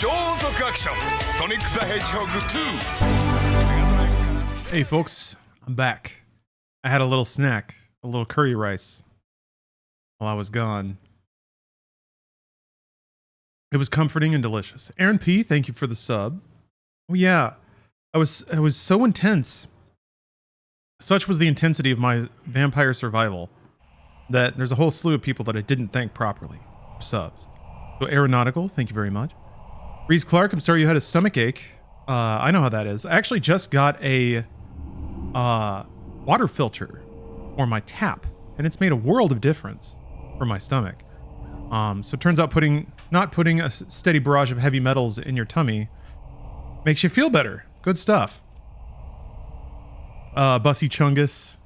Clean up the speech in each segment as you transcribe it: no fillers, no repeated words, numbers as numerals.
Sonic the Hedgehog 2. Hey folks, I'm back. I had a little snack, a little curry rice while I was gone. It was comforting and delicious. Aaron P, thank you for the sub. Oh yeah, I was so intense. Such was the intensity of my vampire survival that there's a whole slew of people that I didn't thank properly for subs. So Aeronautical, thank you very much. Reese Clark, I'm sorry you had a stomach ache. I know how that is. I actually just got a water filter for my tap, and it's made a world of difference for my stomach. So it turns out not putting a steady barrage of heavy metals in your tummy makes you feel better. Good stuff. Bussy Chungus,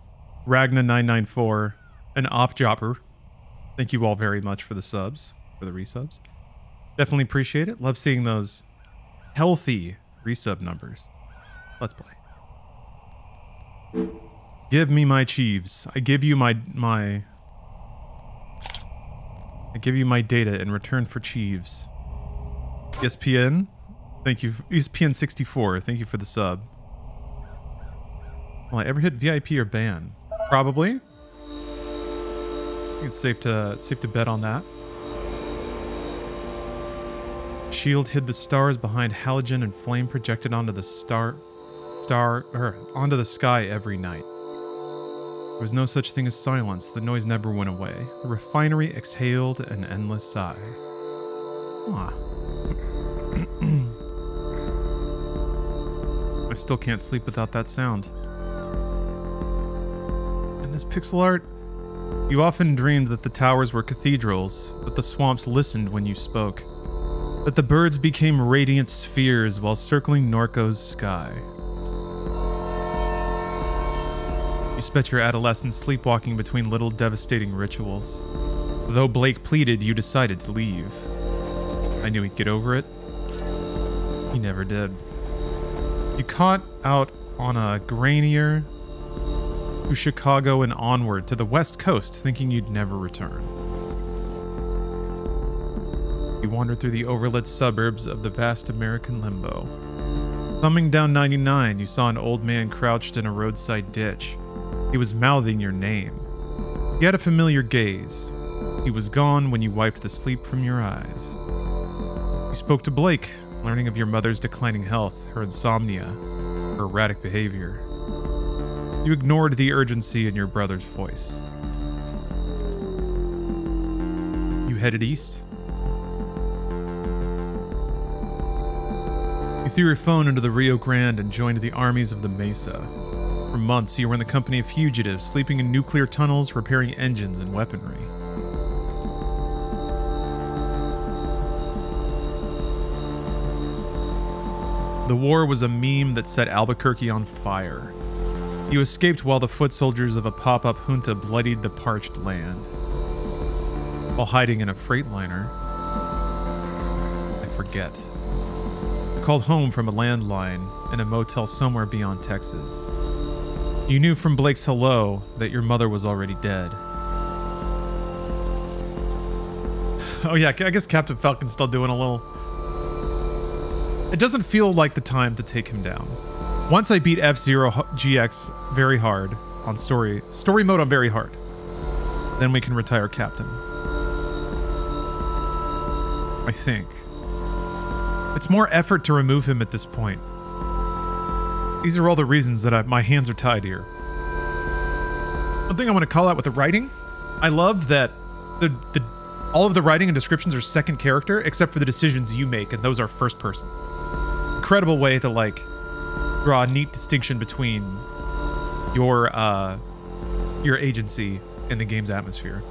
Ragna994, and Opjopper. Thank you all very much for the subs, for the resubs. Definitely appreciate it. Love seeing those healthy resub numbers. Let's play. Give me my Chieves. I give you my data in return for Chieves. ESPN, thank you. ESPN64, thank you for the sub. Will I ever hit VIP or ban? Probably. I think it's safe to bet on that. Shield hid the stars behind halogen and flame projected onto the onto the sky every night. There was no such thing as silence. The noise never went away. The refinery exhaled an endless sigh. Ah. I still can't sleep without that sound. In this pixel art, you often dreamed that the towers were cathedrals, that the swamps listened when you spoke, that the birds became radiant spheres while circling Norco's sky. You spent your adolescence sleepwalking between little devastating rituals. Though Blake pleaded, you decided to leave. I knew he'd get over it. He never did. You caught out on a grainier to Chicago and onward to the West Coast, thinking you'd never return. You wandered through the overlit suburbs of the vast American limbo. Thumbing down 99, you saw an old man crouched in a roadside ditch. He was mouthing your name. He had a familiar gaze. He was gone when you wiped the sleep from your eyes. You spoke to Blake, learning of your mother's declining health, her insomnia, her erratic behavior. You ignored the urgency in your brother's voice. You headed east. You threw your phone into the Rio Grande and joined the armies of the Mesa. For months, you were in the company of fugitives, sleeping in nuclear tunnels, repairing engines and weaponry. The war was a meme that set Albuquerque on fire. You escaped while the foot soldiers of a pop-up junta bloodied the parched land. While hiding in a freightliner, I forget. You called home from a landline in a motel somewhere beyond Texas. You knew from Blake's hello that your mother was already dead. Oh yeah, I guess Captain Falcon's still doing a little... It doesn't feel like the time to take him down. Once I beat F-Zero GX very hard on story mode on very hard, then we can retire Captain. I think. It's more effort to remove him at this point. These are all the reasons that my hands are tied here. One thing I want to call out with the writing, I love that all of the writing and descriptions are second character, except for the decisions you make, and those are first person. Incredible way to like draw a neat distinction between your agency and the game's atmosphere.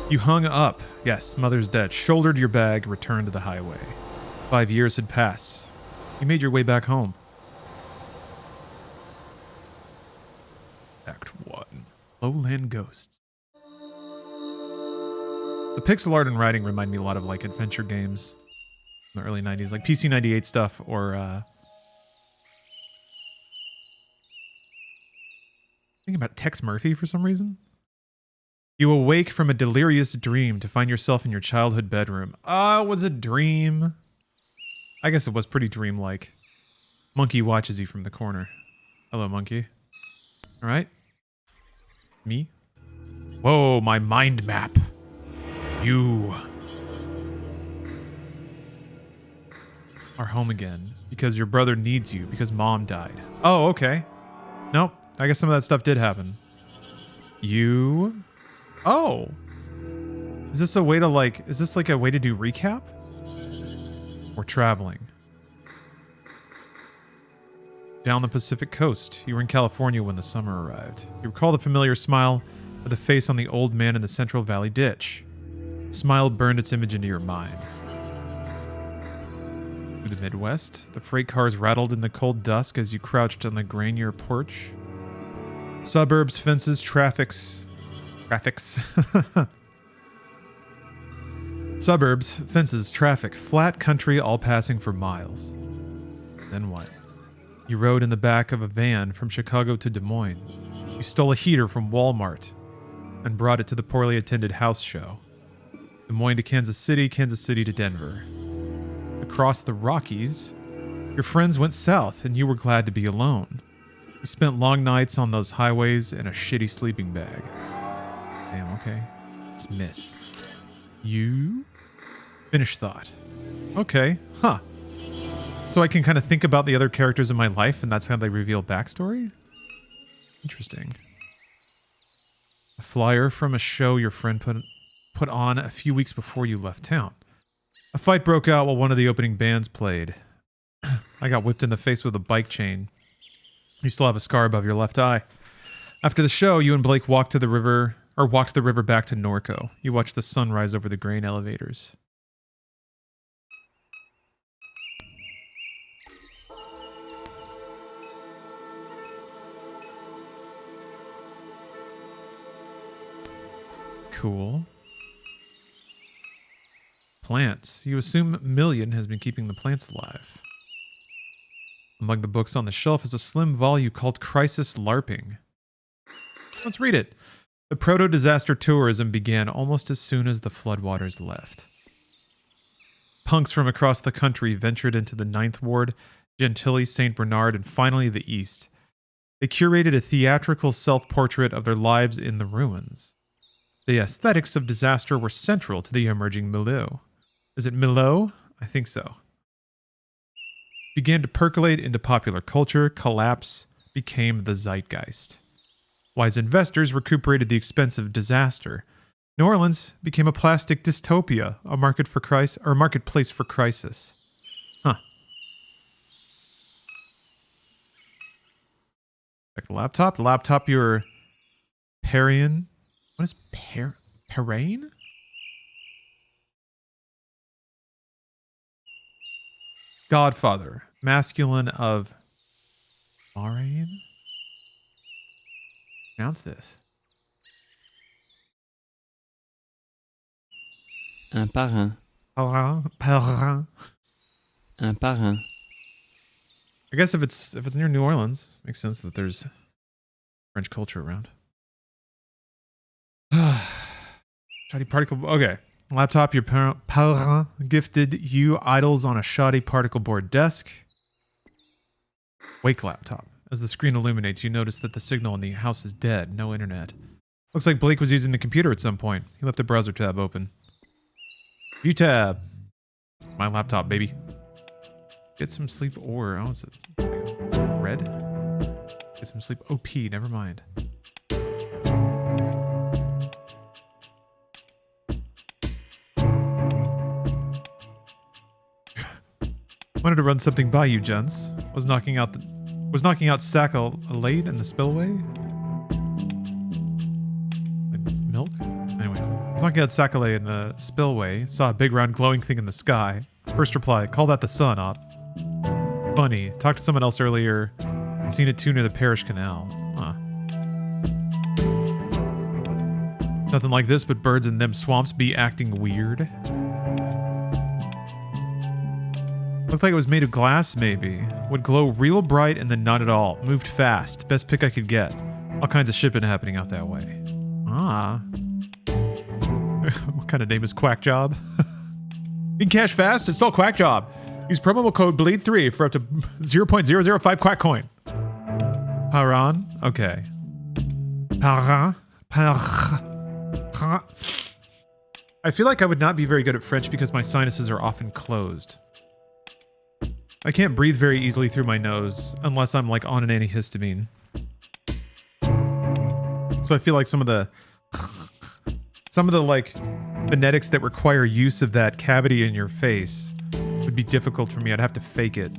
You hung up. Yes, mother's dead. Shouldered your bag, returned to the highway. 5 years had passed. You made your way back home. Act 1. Lowland Ghosts. The pixel art and writing remind me a lot of like adventure games in the early 90s, like PC 98 stuff, or thinking about Tex Murphy for some reason. You awake from a delirious dream to find yourself in your childhood bedroom. It was a dream. I guess it was pretty dreamlike. Monkey watches you from the corner. Hello, monkey. All right. Me? Whoa, my mind map. You are home again because your brother needs you because mom died. Oh, okay. Nope. I guess some of that stuff did happen. You... Oh. Is this a way to is this like a way to do recap? Or traveling? Down the Pacific coast. You were in California when the summer arrived. You recall the familiar smile of the face on the old man in the Central Valley ditch. The smile burned its image into your mind. Through the Midwest, the freight cars rattled in the cold dusk as you crouched on the grainier porch. Suburbs, fences, traffics. Suburbs, fences, traffic, flat country, all passing for miles. Then what? You rode in the back of a van from Chicago to Des Moines. You stole a heater from Walmart and brought it to the poorly attended house show. Des Moines to Kansas City to Denver. Across the Rockies, your friends went south and you were glad to be alone. You spent long nights on those highways in a shitty sleeping bag. Damn, okay. It's miss. You? Finished thought. Okay, huh. So I can kind of think about the other characters in my life and that's how they reveal backstory? Interesting. A flyer from a show your friend put on a few weeks before you left town. A fight broke out while one of the opening bands played. I got whipped in the face with a bike chain. You still have a scar above your left eye. After the show, you and Blake walked the river back to Norco. You watched the sun rise over the grain elevators. Cool. Plants. You assume Million has been keeping the plants alive. Among the books on the shelf is a slim volume called Crisis LARPing. Let's read it. The proto-disaster tourism began almost as soon as the floodwaters left. Punks from across the country ventured into the 9th Ward, Gentilly, St. Bernard, and finally the East. They curated a theatrical self-portrait of their lives in the ruins. The aesthetics of disaster were central to the emerging milieu. Is it milieu? I think so. Began to percolate into popular culture, collapse became the zeitgeist. Wise investors recuperated the expense of disaster. New Orleans became a plastic dystopia, a marketplace for crisis. Huh. Check the laptop. The laptop you're Parian. What is Parain? Godfather. Masculine of Marain? Pronounce this. Un parrain. Parrain. Un parrain. I guess if it's near New Orleans, makes sense that there's French culture around. Shoddy particle. Okay. Laptop, your parent gifted you idols on a shoddy particle board desk. Wake laptop. As the screen illuminates, you notice that the signal in the house is dead. No internet. Looks like Blake was using the computer at some point. He left a browser tab open. View tab. My laptop, baby. Get some sleep or... Oh, what's it? Red? Get some sleep. OP, never mind. Wanted to run something by you, gents. Was knocking out Sac-A-Lade in the spillway? Like milk? Anyway. Was knocking out Sac-A-Lade in the spillway. Saw a big round glowing thing in the sky. First reply, call that the sun, Op. Funny. Talked to someone else earlier. Seen it too near the parish canal. Huh. Nothing like this, but birds in them swamps be acting weird. Looked like it was made of glass, maybe. Would glow real bright and then not at all. Moved fast. Best pick I could get. All kinds of shipping happening out that way. Ah. What kind of name is Quack Job? Need cash fast? Install Quack Job. Use promo code BLEED3 for up to 0.005 Quack coin. Paran? Okay. Paran? I feel like I would not be very good at French because my sinuses are often closed. I can't breathe very easily through my nose unless I'm like on an antihistamine. So I feel like some of the like phonetics that require use of that cavity in your face would be difficult for me. I'd have to fake it.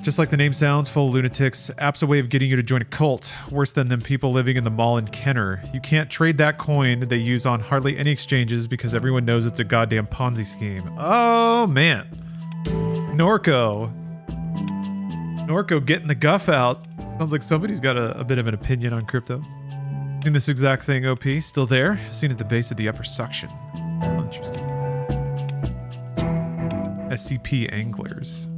Just like the name sounds, full of lunatics. App's a way of getting you to join a cult. Worse than them people living in the mall in Kenner. You can't trade that coin they use on hardly any exchanges because everyone knows it's a goddamn Ponzi scheme. Oh, man. Norco. Norco getting the guff out. Sounds like somebody's got a bit of an opinion on crypto. Seen this exact thing, OP. Still there? Seen at the base of the upper suction. Oh, interesting. SCP Anglers.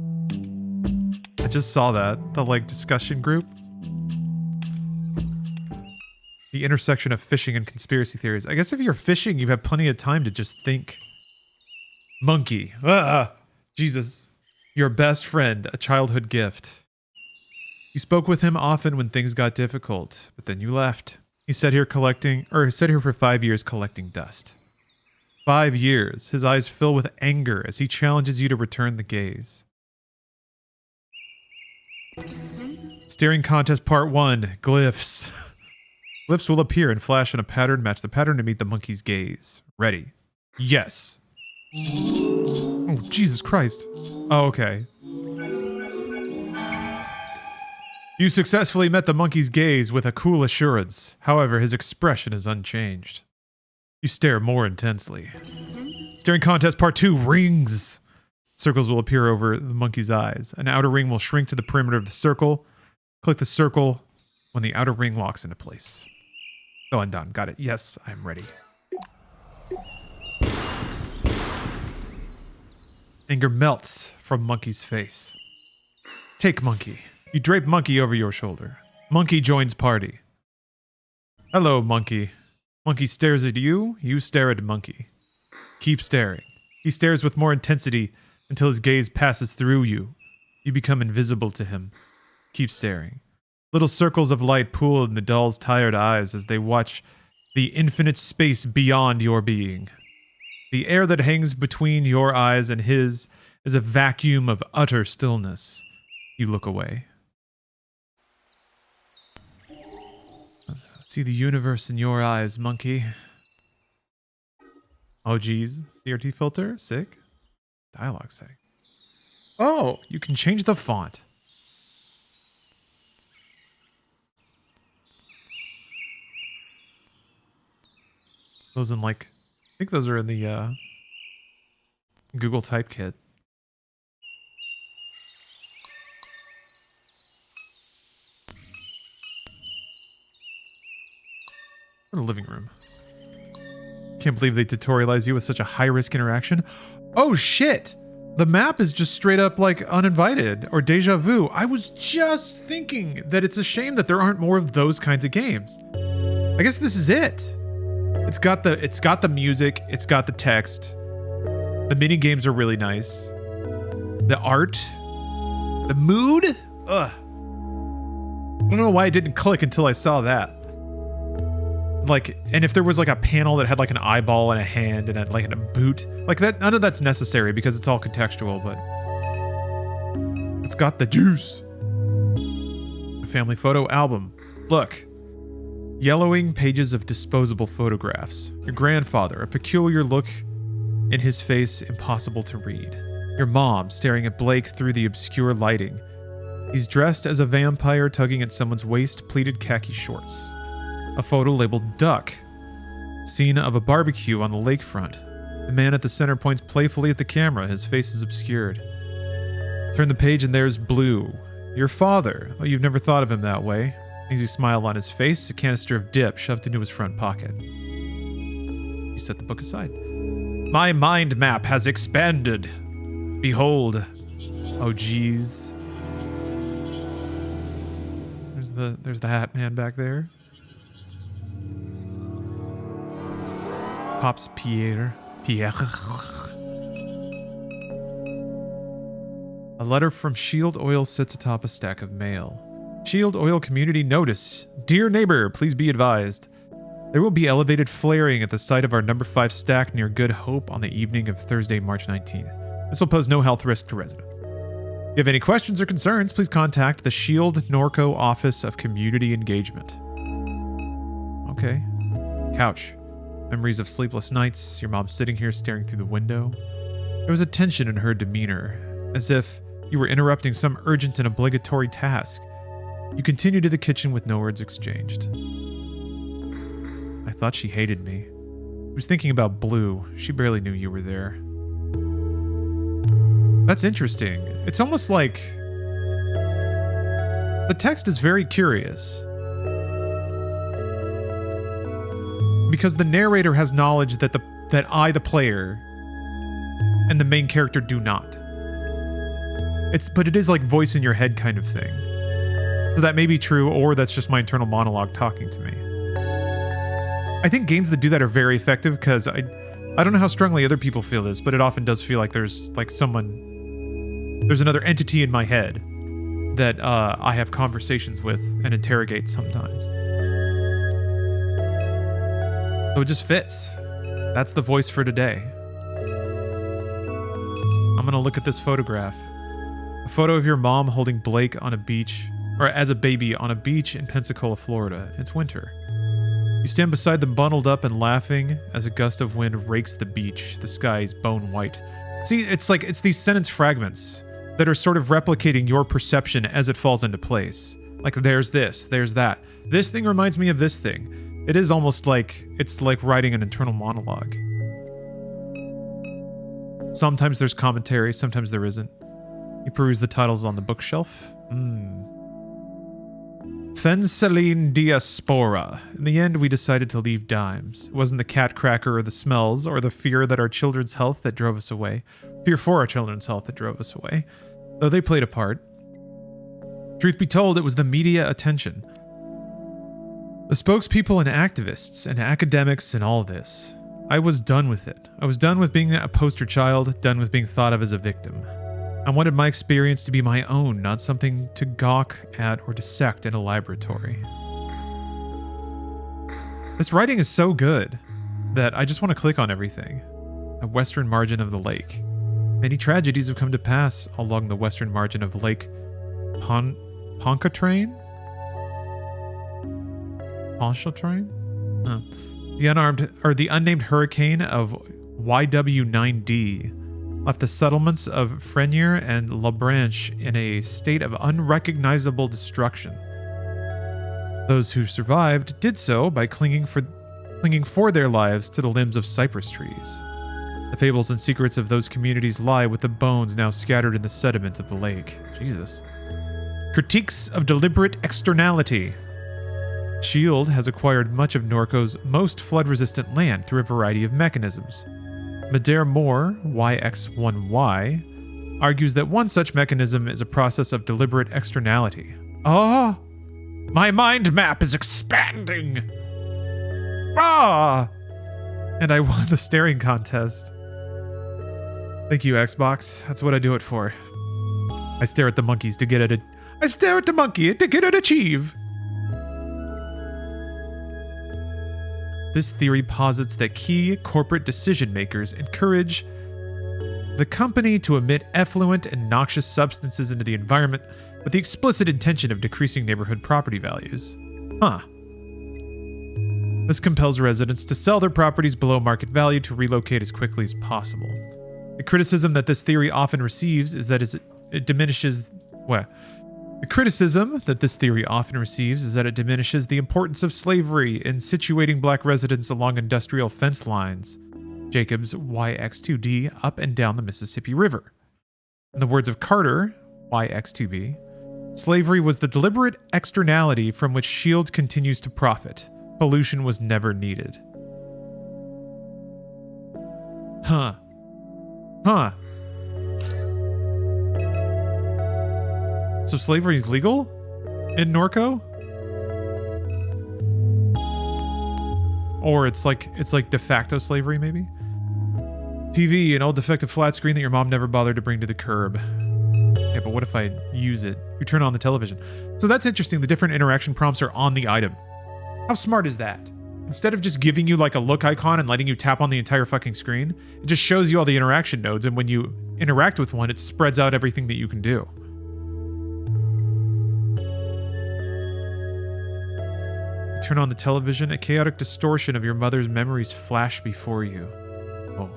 I just saw that. The, like, discussion group. The intersection of fishing and conspiracy theories. I guess if you're fishing, you have plenty of time to just think. Monkey. Jesus. Your best friend. A childhood gift. You spoke with him often when things got difficult, but then you left. He sat here for 5 years collecting dust. 5 years. His eyes fill with anger as he challenges you to return the gaze. Staring contest part 1. Glyphs. Glyphs will appear and flash in a pattern. Match the pattern to meet the monkey's gaze. Ready. Yes. Oh, Jesus Christ. Oh, okay. You successfully met the monkey's gaze with a cool assurance. However, his expression is unchanged. You stare more intensely. Staring contest part 2. Rings. Circles will appear over the monkey's eyes. An outer ring will shrink to the perimeter of the circle. Click the circle when the outer ring locks into place. Oh, I'm done. Got it. Yes, I'm ready. Anger melts from monkey's face. Take monkey. You drape monkey over your shoulder. Monkey joins party. Hello, monkey. Monkey stares at you. You stare at monkey. Keep staring. He stares with more intensity until his gaze passes through you. You become invisible to him. Keep staring. Little circles of light pool in the doll's tired eyes as they watch the infinite space beyond your being. The air that hangs between your eyes and his is a vacuum of utter stillness. You look away. See the universe in your eyes, monkey. Oh, geez. CRT filter? Sick. Dialogue setting. Oh, you can change the font. Those in like, I think those are in the Google Type Kit. In the living room. Can't believe they tutorialize you with such a high-risk interaction. Oh, shit! The map is just straight up, like, uninvited, or deja vu. I was just thinking that it's a shame that there aren't more of those kinds of games. I guess this is it. It's got the music, it's got the text. The mini games are really nice. The art. The mood? Ugh. I don't know why it didn't click until I saw that. Like, and if there was like a panel that had like an eyeball and a hand and a boot, like that, none of that's necessary because it's all contextual, but it's got the juice. A family photo album. Look. Yellowing pages of disposable photographs. Your grandfather, a peculiar look in his face impossible to read. Your mom staring at Blake through the obscure lighting. He's dressed as a vampire tugging at someone's waist, pleated khaki shorts. A photo labeled Duck. Scene of a barbecue on the lakefront. The man at the center points playfully at the camera. His face is obscured. Turn the page and there's Blue. Your father. Oh, you've never thought of him that way. Easy smile on his face, a canister of dip shoved into his front pocket. You set the book aside. My mind map has expanded. Behold. Oh, geez. There's the Hat Man back there. Pops Pierre. A letter from Shield Oil sits atop a stack of mail. Shield Oil Community Notice. Dear neighbor, please be advised. There will be elevated flaring at the site of our number 5 stack near Good Hope on the evening of Thursday, March 19th. This will pose no health risk to residents. If you have any questions or concerns, please contact the Shield Norco Office of Community Engagement. Okay. Couch. Memories of sleepless nights, your mom sitting here staring through the window. There was a tension in her demeanor, as if you were interrupting some urgent and obligatory task. You continued to the kitchen with no words exchanged. I thought she hated me. I was thinking about Blue. She barely knew you were there. That's interesting. It's almost like the text is very curious. Because the narrator has knowledge that I, the player, and the main character do not. But it is like voice in your head kind of thing. So that may be true, or that's just my internal monologue talking to me. I think games that do that are very effective because I don't know how strongly other people feel this, but it often does feel like there's another entity in my head that I have conversations with and interrogate sometimes. So it just fits. That's the voice for today. I'm gonna look at this photograph. A photo of your mom holding Blake on a beach, or as a baby on a beach in Pensacola, Florida. It's winter. You stand beside them bundled up and laughing as a gust of wind rakes the beach. The sky is bone white. See, it's these sentence fragments that are sort of replicating your perception as it falls into place. Like there's this, there's that. This thing reminds me of this thing. It is almost like it's like writing an internal monologue. Sometimes there's commentary, sometimes there isn't. You peruse the titles on the bookshelf. Fenceline diaspora. In the end, we decided to leave dimes. It wasn't the cat cracker or the smells or the fear that our children's health that drove us away. Fear for our children's health that drove us away. Though they played a part. Truth be told, it was the media attention. The spokespeople and activists and academics and all this. I was done with it. I was done with being a poster child, done with being thought of as a victim. I wanted my experience to be my own, not something to gawk at or dissect in a laboratory. This writing is so good that I just want to click on everything. The western margin of the lake. Many tragedies have come to pass along the western margin of Lake Pontchartrain? Pontchartrain? The unnamed hurricane of YW9D left the settlements of Frenier and La Branche in a state of unrecognizable destruction. Those who survived did so by clinging for their lives to the limbs of cypress trees. The fables and secrets of those communities lie with the bones now scattered in the sediment of the lake. Jesus. Critiques of deliberate externality. Shield has acquired much of Norco's most flood-resistant land through a variety of mechanisms. Madare Moore, YX1Y, argues that one such mechanism is a process of deliberate externality. Ah! My mind map is expanding! Ah! And I won the staring contest. Thank you, Xbox. That's what I do it for. I stare at the monkeys to get at it. I stare at the monkey to get it achieve! This theory posits that key corporate decision makers encourage the company to emit effluent and noxious substances into the environment with the explicit intention of decreasing neighborhood property values. This compels residents to sell their properties below market value to relocate as quickly as possible. The criticism that this theory often receives is that it diminishes the importance of slavery in situating black residents along industrial fence lines, Jacobs YX2D, up and down the Mississippi River. In the words of Carter, YX2B, slavery was the deliberate externality from which Shield continues to profit. Pollution was never needed. Huh. So slavery is legal in Norco? Or it's like de facto slavery, maybe? TV, an old defective flat screen that your mom never bothered to bring to the curb. Yeah, but what if I use it? You turn on the television. So that's interesting. The different interaction prompts are on the item. How smart is that? Instead of just giving you like a look icon and letting you tap on the entire fucking screen, it just shows you all the interaction nodes, and when you interact with one, it spreads out everything that you can do. You turn on the television, a chaotic distortion of your mother's memories flash before you. Oh.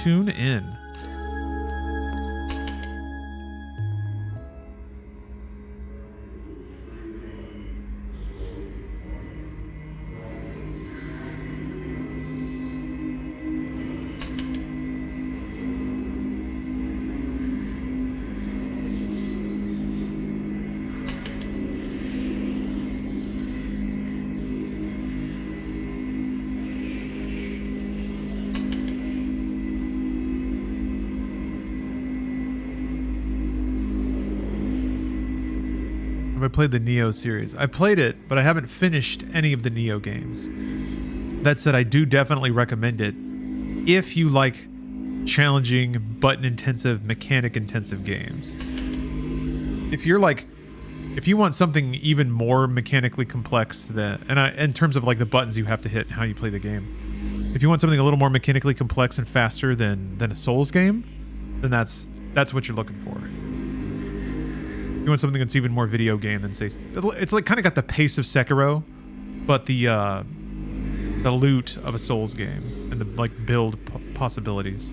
Tune in. I played the Neo series. I played it, but I haven't finished any of the Neo games. That said, I do definitely recommend it if you like challenging, button-intensive, mechanic-intensive games. If you want something even more mechanically complex than, in terms of like the buttons you have to hit and how you play the game. If you want something a little more mechanically complex and faster than a Souls game, then that's what you're looking for. You want something that's even more video game than, say, it's like kind of got the pace of Sekiro, but the loot of a Souls game and the like build possibilities.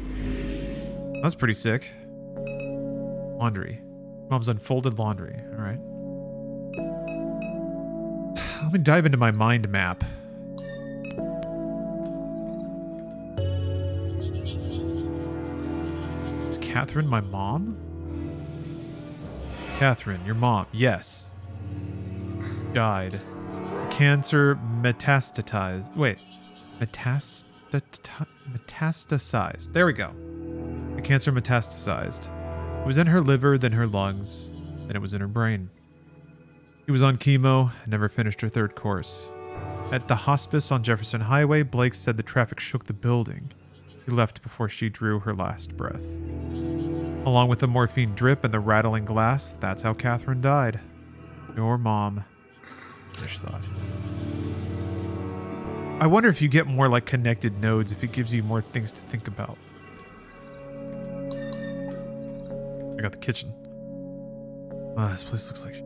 That's pretty sick. Laundry. Mom's unfolded laundry. All right. Let me dive into my mind map. Is Catherine my mom? Catherine, your mom. Yes. Died. Cancer metastatized. Wait. Metastasized. There we go. The cancer metastasized. It was in her liver, then her lungs, then it was in her brain. She was on chemo and never finished her third course. At the hospice on Jefferson Highway, Blake said the traffic shook the building. He left before she drew her last breath. Along with the morphine drip and the rattling glass, that's how Catherine died. Your mom. Fish thought. I wonder if you get more like connected nodes, if it gives you more things to think about. I got the kitchen. This place looks like...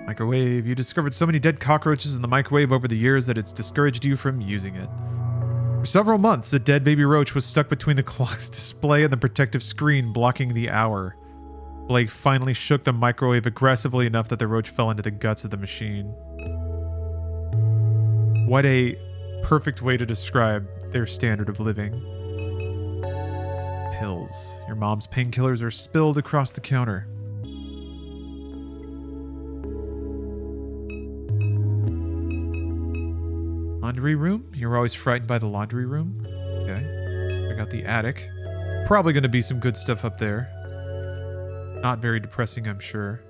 Microwave. You discovered so many dead cockroaches in the microwave over the years that it's discouraged you from using it. For several months, a dead baby roach was stuck between the clock's display and the protective screen, blocking the hour. Blake finally shook the microwave aggressively enough that the roach fell into the guts of the machine. What a perfect way to describe their standard of living. Pills. Your mom's painkillers are spilled across the counter. Laundry room? You're always frightened by the laundry room? Okay. I got the attic. Probably going to be some good stuff up there. Not very depressing, I'm sure.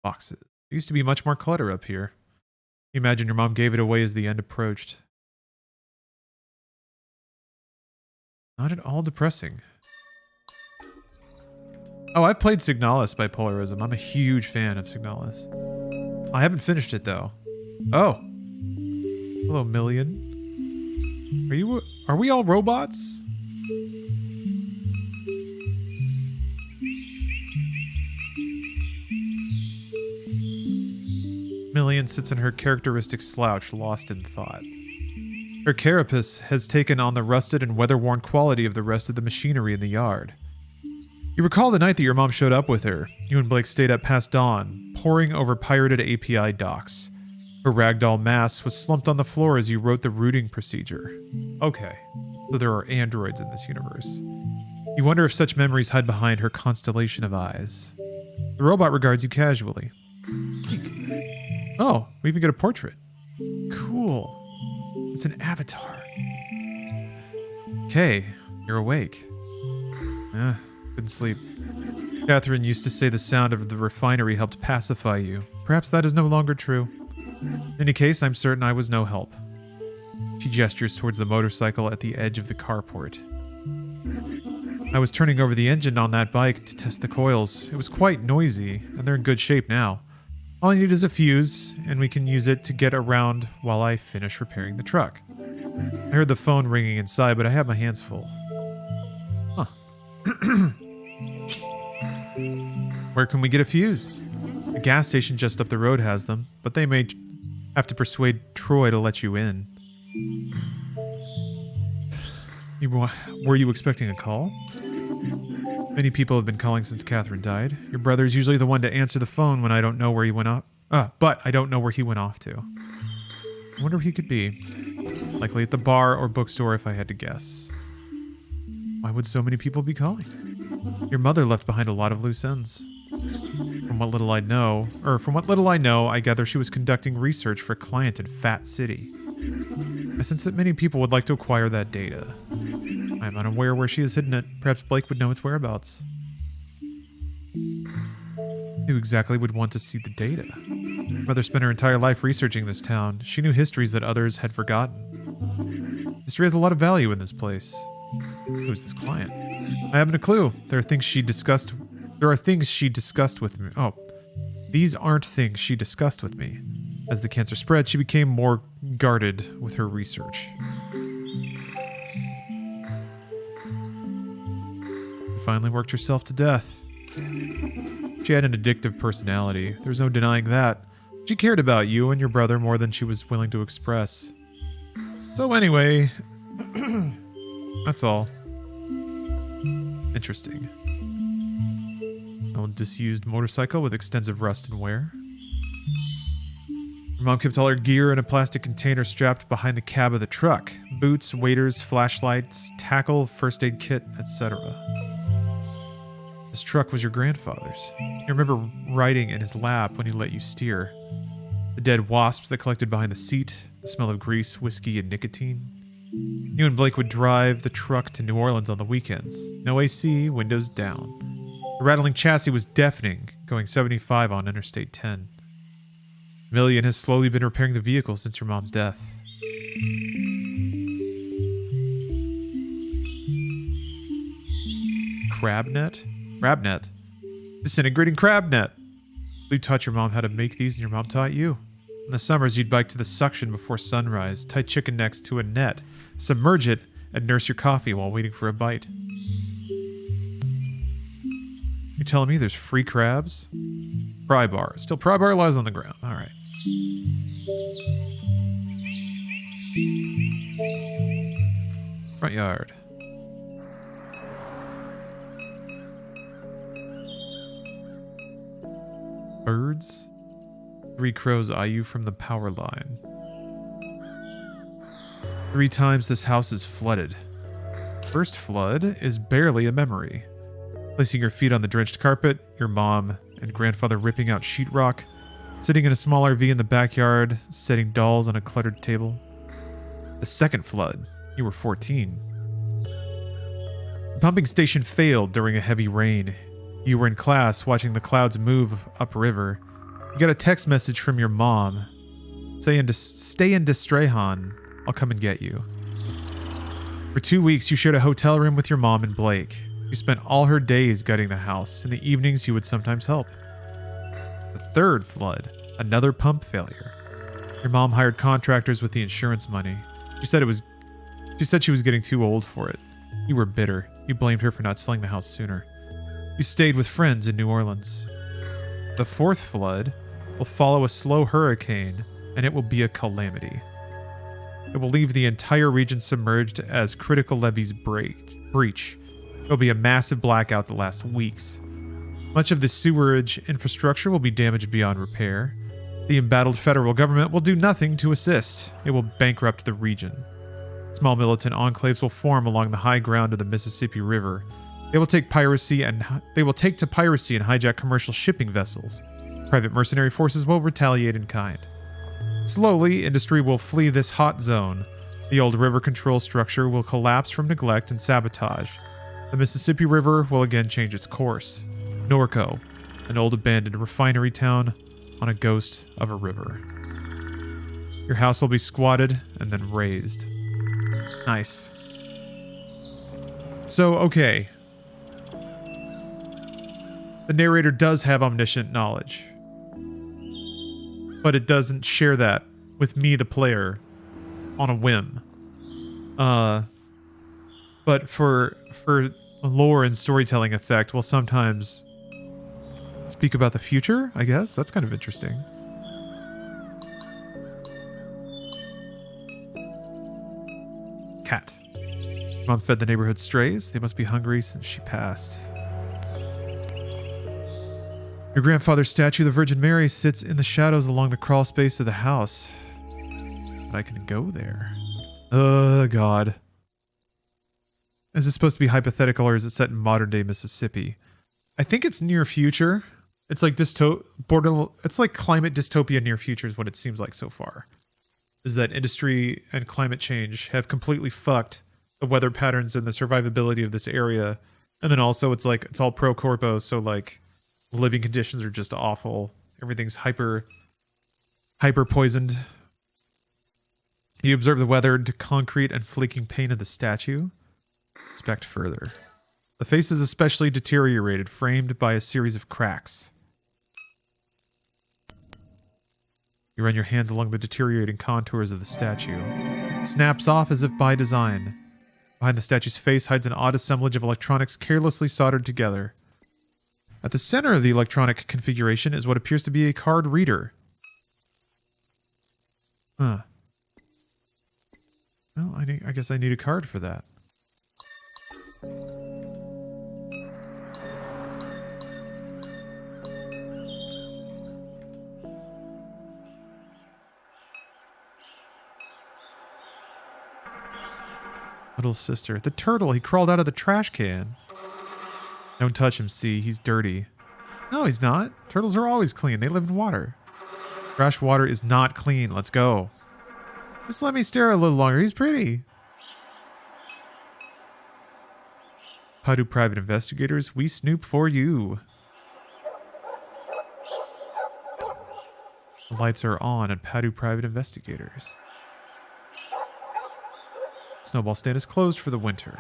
Boxes. There used to be much more clutter up here. Imagine your mom gave it away as the end approached. Not at all depressing. Oh, I've played Signalis by Polarism. I'm a huge fan of Signalis. I haven't finished it, though. Oh. Hello, Million. Are we all robots? Million sits in her characteristic slouch, lost in thought. Her carapace has taken on the rusted and weather-worn quality of the rest of the machinery in the yard. You recall the night that your mom showed up with her. You and Blake stayed up past dawn, poring over pirated API docs. Her ragdoll mass was slumped on the floor as you wrote the routing procedure. Okay, so there are androids in this universe. You wonder if such memories hide behind her constellation of eyes. The robot regards you casually. Oh, we even get a portrait. Cool. It's an avatar. Okay, you're awake. Couldn't sleep. Catherine used to say the sound of the refinery helped pacify you. Perhaps that is no longer true. In any case, I'm certain I was no help. She gestures towards the motorcycle at the edge of the carport. I was turning over the engine on that bike to test the coils. It was quite noisy, and they're in good shape now. All I need is a fuse, and we can use it to get around while I finish repairing the truck. I heard the phone ringing inside, but I had my hands full. Huh. Where can we get a fuse? The gas station just up the road has them, but they may have to persuade Troy to let you in. Were you expecting a call? Many people have been calling since Catherine died. Your brother's usually the one to answer the phone when I don't know where he went off. But I don't know where he went off to. I wonder where he could be. Likely at the bar or bookstore if I had to guess. Why would so many people be calling? Your mother left behind a lot of loose ends. From what little I know, I gather she was conducting research for a client in Fat City. I sense that many people would like to acquire that data. I am unaware where she has hidden it. Perhaps Blake would know its whereabouts. Who exactly would want to see the data? Your mother spent her entire life researching this town. She knew histories that others had forgotten. History has a lot of value in this place. Who is this client? I haven't a clue. There are things she discussed with me. Oh, these aren't things she discussed with me. As the cancer spread, she became more guarded with her research. She finally worked herself to death. She had an addictive personality. There's no denying that. She cared about you and your brother more than she was willing to express. So anyway, that's all. Interesting. An old disused motorcycle with extensive rust and wear. Your mom kept all her gear in a plastic container strapped behind the cab of the truck. Boots, waders, flashlights, tackle, first aid kit, etc. This truck was your grandfather's. You remember riding in his lap when he let you steer. The dead wasps that collected behind the seat, the smell of grease, whiskey, and nicotine. You and Blake would drive the truck to New Orleans on the weekends. No AC, windows down. The rattling chassis was deafening, going 75 on Interstate 10. Millian has slowly been repairing the vehicle since your mom's death. Crabnet? Crabnet? Disintegrating crabnet! You taught your mom how to make these and your mom taught you. In the summers, you'd bike to the suction before sunrise, tie chicken necks to a net, submerge it, and nurse your coffee while waiting for a bite. You're telling me there's free crabs? Pry bar. Still, pry bar lies on the ground. All right. Front yard. Birds? 3 crows eye you from the power line. 3 times this house is flooded. First flood is barely a memory. Placing your feet on the drenched carpet, your mom and grandfather ripping out sheetrock, sitting in a small RV in the backyard, setting dolls on a cluttered table. The second flood, you were 14. The pumping station failed during a heavy rain. You were in class watching the clouds move upriver. You got a text message from your mom. Stay in Destrehan. I'll come and get you. For 2 weeks, you shared a hotel room with your mom and Blake. You spent all her days gutting the house. In the evenings, you would sometimes help. The third flood, another pump failure. Your mom hired contractors with the insurance money. She said she was getting too old for it. You were bitter. You blamed her for not selling the house sooner. You stayed with friends in New Orleans. The fourth flood will follow a slow hurricane, and it will be a calamity. It will leave the entire region submerged as critical levees breach. It will be a massive blackout that lasts weeks. Much of the sewerage infrastructure will be damaged beyond repair. The embattled federal government will do nothing to assist. It will bankrupt the region. Small militant enclaves will form along the high ground of the Mississippi River. They will take to piracy and hijack commercial shipping vessels. Private mercenary forces will retaliate in kind. Slowly, industry will flee this hot zone. The old river control structure will collapse from neglect and sabotage. The Mississippi River will again change its course. Norco, an old abandoned refinery town on a ghost of a river. Your house will be squatted and then razed. Nice. So, okay. The narrator does have omniscient knowledge, but it doesn't share that with me, the player, on a whim. But for lore and storytelling effect, we'll sometimes speak about the future, I guess. That's kind of interesting. Cat. Mom fed the neighborhood strays. They must be hungry since she passed. Your grandfather's statue, the Virgin Mary, sits in the shadows along the crawl space of the house. But I can go there. God. Is this supposed to be hypothetical, or is it set in modern-day Mississippi? I think it's near future. It's like it's like climate dystopia near future is what it seems like so far. Is that industry and climate change have completely fucked the weather patterns and the survivability of this area. And then also it's like, it's all pro corpo, so like living conditions are just awful. Everything's hyper poisoned. You observe the weathered concrete and flaking paint of the statue. Inspect further. The face is especially deteriorated, framed by a series of cracks. You run your hands along the deteriorating contours of the statue. It snaps off as if by design. Behind the statue's face hides an odd assemblage of electronics carelessly soldered together. At the center of the electronic configuration is what appears to be a card reader. Huh. Well, I guess I need a card for that. Little sister. The turtle, he crawled out of the trash can. Don't touch him, see, he's dirty. No, he's not. Turtles are always clean. They live in water. Fresh water is not clean. Let's go. Just let me stare a little longer. He's pretty. Padu private investigators, we snoop for you. The lights are on at Padu private investigators. Snowball stand is closed for the winter.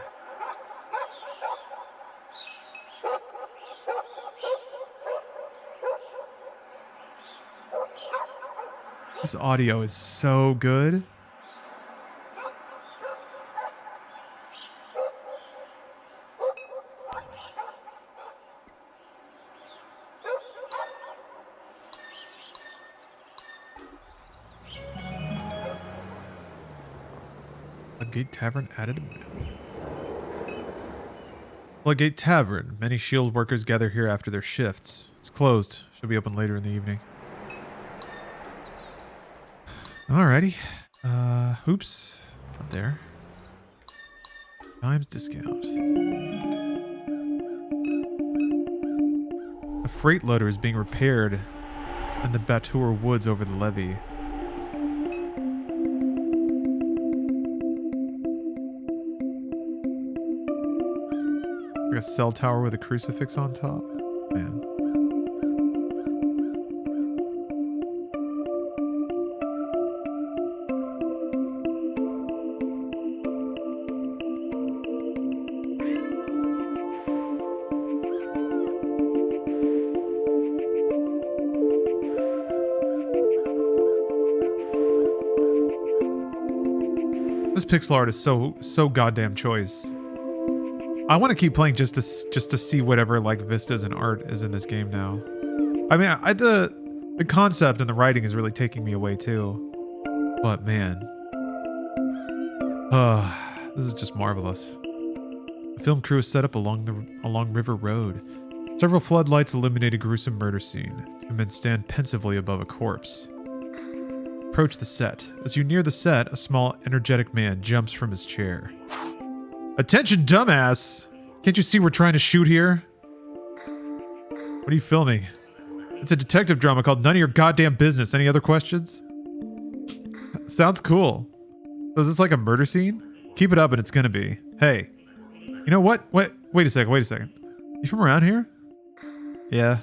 This audio is so good. Floodgate Tavern added a map. Floodgate Tavern. Many shield workers gather here after their shifts. It's closed. Should be open later in the evening. Alrighty. Oops. Not there. Times discount. A freight loader is being repaired in the Batour woods over the levee. Like a cell tower with a crucifix on top. Man. This pixel art is so goddamn choice. I want to keep playing just to see whatever like vistas and art is in this game now. I mean, the concept and the writing is really taking me away too. But man, this is just marvelous. The film crew is set up along River Road. Several floodlights illuminate a gruesome murder scene. Two men stand pensively above a corpse. Approach the set. As you near the set, a small, energetic man jumps from his chair. Attention, dumbass! Can't you see we're trying to shoot here? What are you filming? It's a detective drama called None of Your Goddamn Business. Any other questions? Sounds cool. So is this like a murder scene? Keep it up and it's gonna be. Hey. You know what? Wait a second. You from around here? Yeah.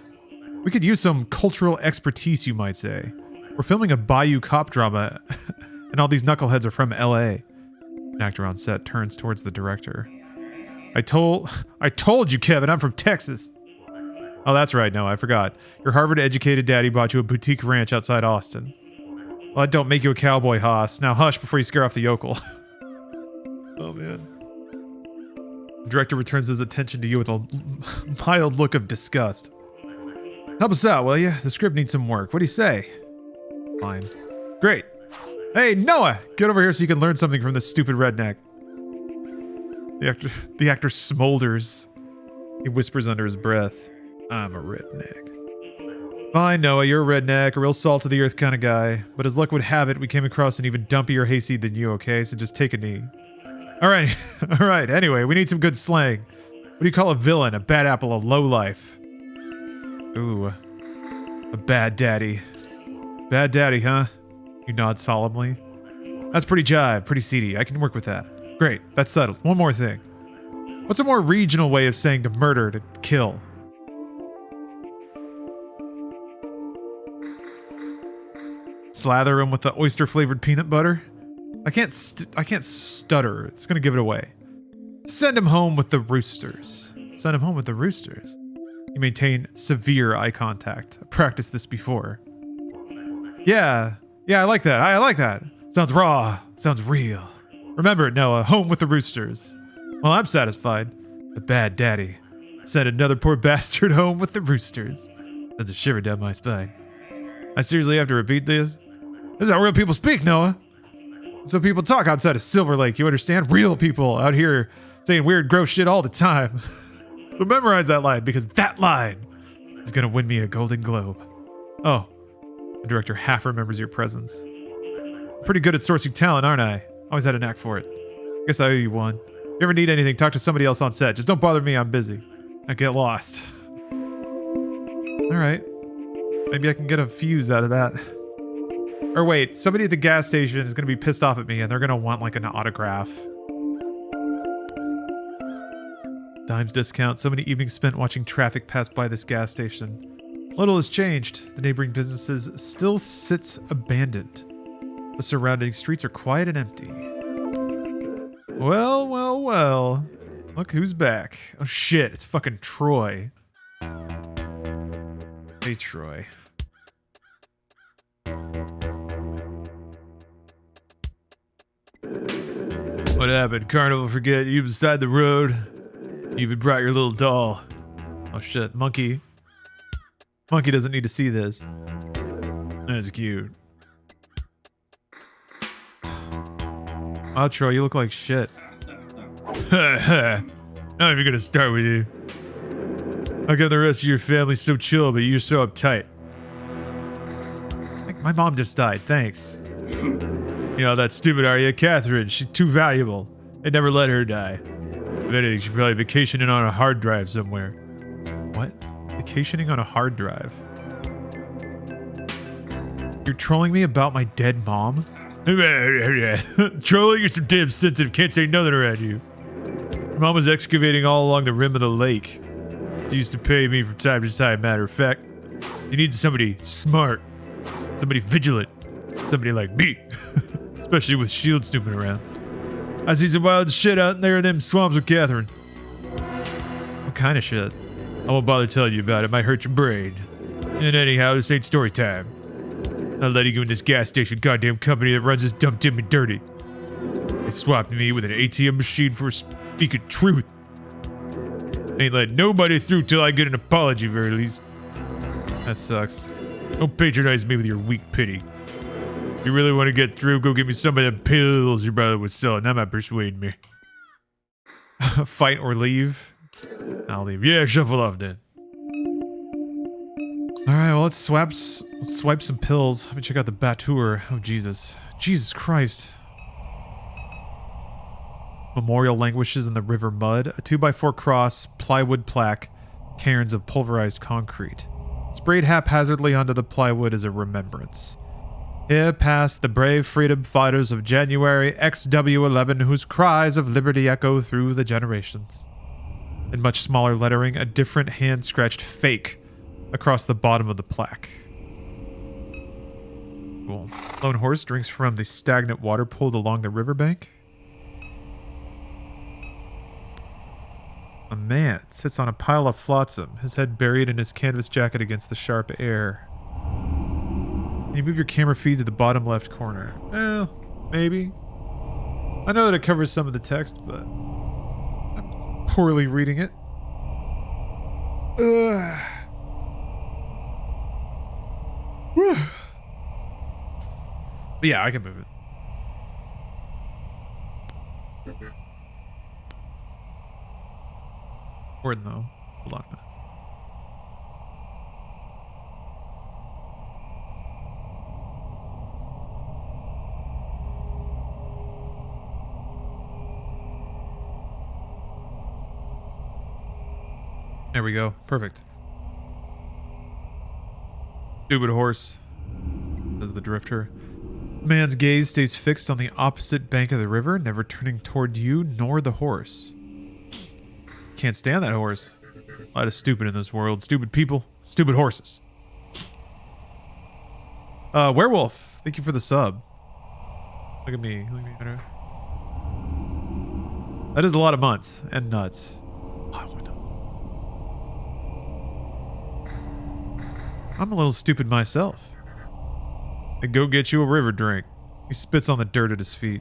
We could use some cultural expertise, you might say. We're filming a Bayou cop drama, and all these knuckleheads are from LA. An actor on set turns towards the director. I told you, Kevin, I'm from Texas. Oh, that's right. No, I forgot. Your Harvard-educated daddy bought you a boutique ranch outside Austin. Well, that don't make you a cowboy, Haas. Now hush before you scare off the yokel. Oh, man. The director returns his attention to you with a mild look of disgust. Help us out, will you? The script needs some work. What do you say? Fine. Great. Hey, Noah! Get over here so you can learn something from this stupid redneck. The actor smolders. He whispers under his breath, I'm a redneck. Fine, Noah, you're a redneck, a real salt-of-the-earth kind of guy. But as luck would have it, we came across an even dumpier hayseed than you, okay? So just take a knee. Alright, alright, anyway, we need some good slang. What do you call a villain, a bad apple, a lowlife? Ooh, a bad daddy. Bad daddy, huh? You nod solemnly. That's pretty jive, pretty seedy. I can work with that. Great, that's settled. One more thing. What's a more regional way of saying to murder, to kill? Slather him with the oyster-flavored peanut butter? I can't stutter. It's gonna give it away. Send him home with the roosters. Send him home with the roosters. You maintain severe eye contact. I've practiced this before. Yeah, I like that. I like that. Sounds raw. Sounds real. Remember it, Noah. Home with the roosters. Well, I'm satisfied. The bad daddy sent another poor bastard home with the roosters. That's a shiver down my spine. I seriously have to repeat this? This is how real people speak, Noah. That's how people talk outside of Silver Lake, you understand? Real people out here saying weird, gross shit all the time. So memorize that line, because that line is gonna win me a Golden Globe. Oh, the director half remembers your presence. Pretty good at sourcing talent, aren't I? Always had a knack for it. Guess I owe you one. If you ever need anything, talk to somebody else on set. Just don't bother me, I'm busy. I get lost. Alright. Maybe I can get a fuse out of that. Or wait, somebody at the gas station is going to be pissed off at me and they're going to want like an autograph. Dimes discount. So many evenings spent watching traffic pass by this gas station. Little has changed. The neighboring businesses still sits abandoned. The surrounding streets are quiet and empty. Well, well, well. Look who's back. Oh shit, it's fucking Troy. Hey, Troy. What happened? Carnival forget you beside the road? You even brought your little doll. Oh shit, Monkey. Monkey doesn't need to see this. That's cute. Oh, Troy, you look like shit. Not even gonna start with you. How come the rest of your family's so chill, but you're so uptight? I think my mom just died, thanks. You know that stupid Arya, Catherine, she's too valuable. They never let her die. If anything, she's probably vacationing on a hard drive somewhere. What? Vacationing on a hard drive? You're trolling me about my dead mom? Trolling? You're so damn sensitive, can't say nothing around you. Mom was excavating all along the rim of the lake. She used to pay me from time to time, matter of fact. You need somebody smart, somebody vigilant, somebody like me. Especially with Shield snooping around. I see some wild shit out there in them swamps with Catherine. What kind of shit? I won't bother telling you about it, might hurt your brain. And anyhow, this ain't story time. Not letting you in this gas station goddamn company that runs this dumb Timmy dirty. They swapped me with an ATM machine for speaking truth. Ain't letting nobody through till I get an apology, very least. That sucks. Don't patronize me with your weak pity. If you really want to get through, go get me some of them pills your brother was selling. That might persuade me. Fight or leave? I'll leave. Yeah, shuffle off then. Alright, well, let's swipe some pills. Let me check out the Battour. Oh, Jesus. Jesus Christ. Memorial languishes in the river mud. A 2x4 cross, plywood plaque, cairns of pulverized concrete. Sprayed haphazardly onto the plywood as a remembrance. Here passed the brave freedom fighters of January XW11 whose cries of liberty echo through the generations. In much smaller lettering, a different hand-scratched fake across the bottom of the plaque. Cool. Lone horse drinks from the stagnant water pulled along the riverbank. A man sits on a pile of flotsam, his head buried in his canvas jacket against the sharp air. Can you move your camera feed to the bottom left corner? Well, maybe. I know that it covers some of the text, but I'm poorly reading it. But yeah, I can move it. Important though. Hold on a minute. There we go. Perfect. Stupid horse, says the drifter. The man's gaze stays fixed on the opposite bank of the river, never turning toward you nor the horse. Can't stand that horse. A lot of stupid in this world. Stupid people, stupid horses. Werewolf, thank you for the sub. Look at me. Look at me. That is a lot of months and nuts. I'm a little stupid myself. And go get you a river drink. He spits on the dirt at his feet.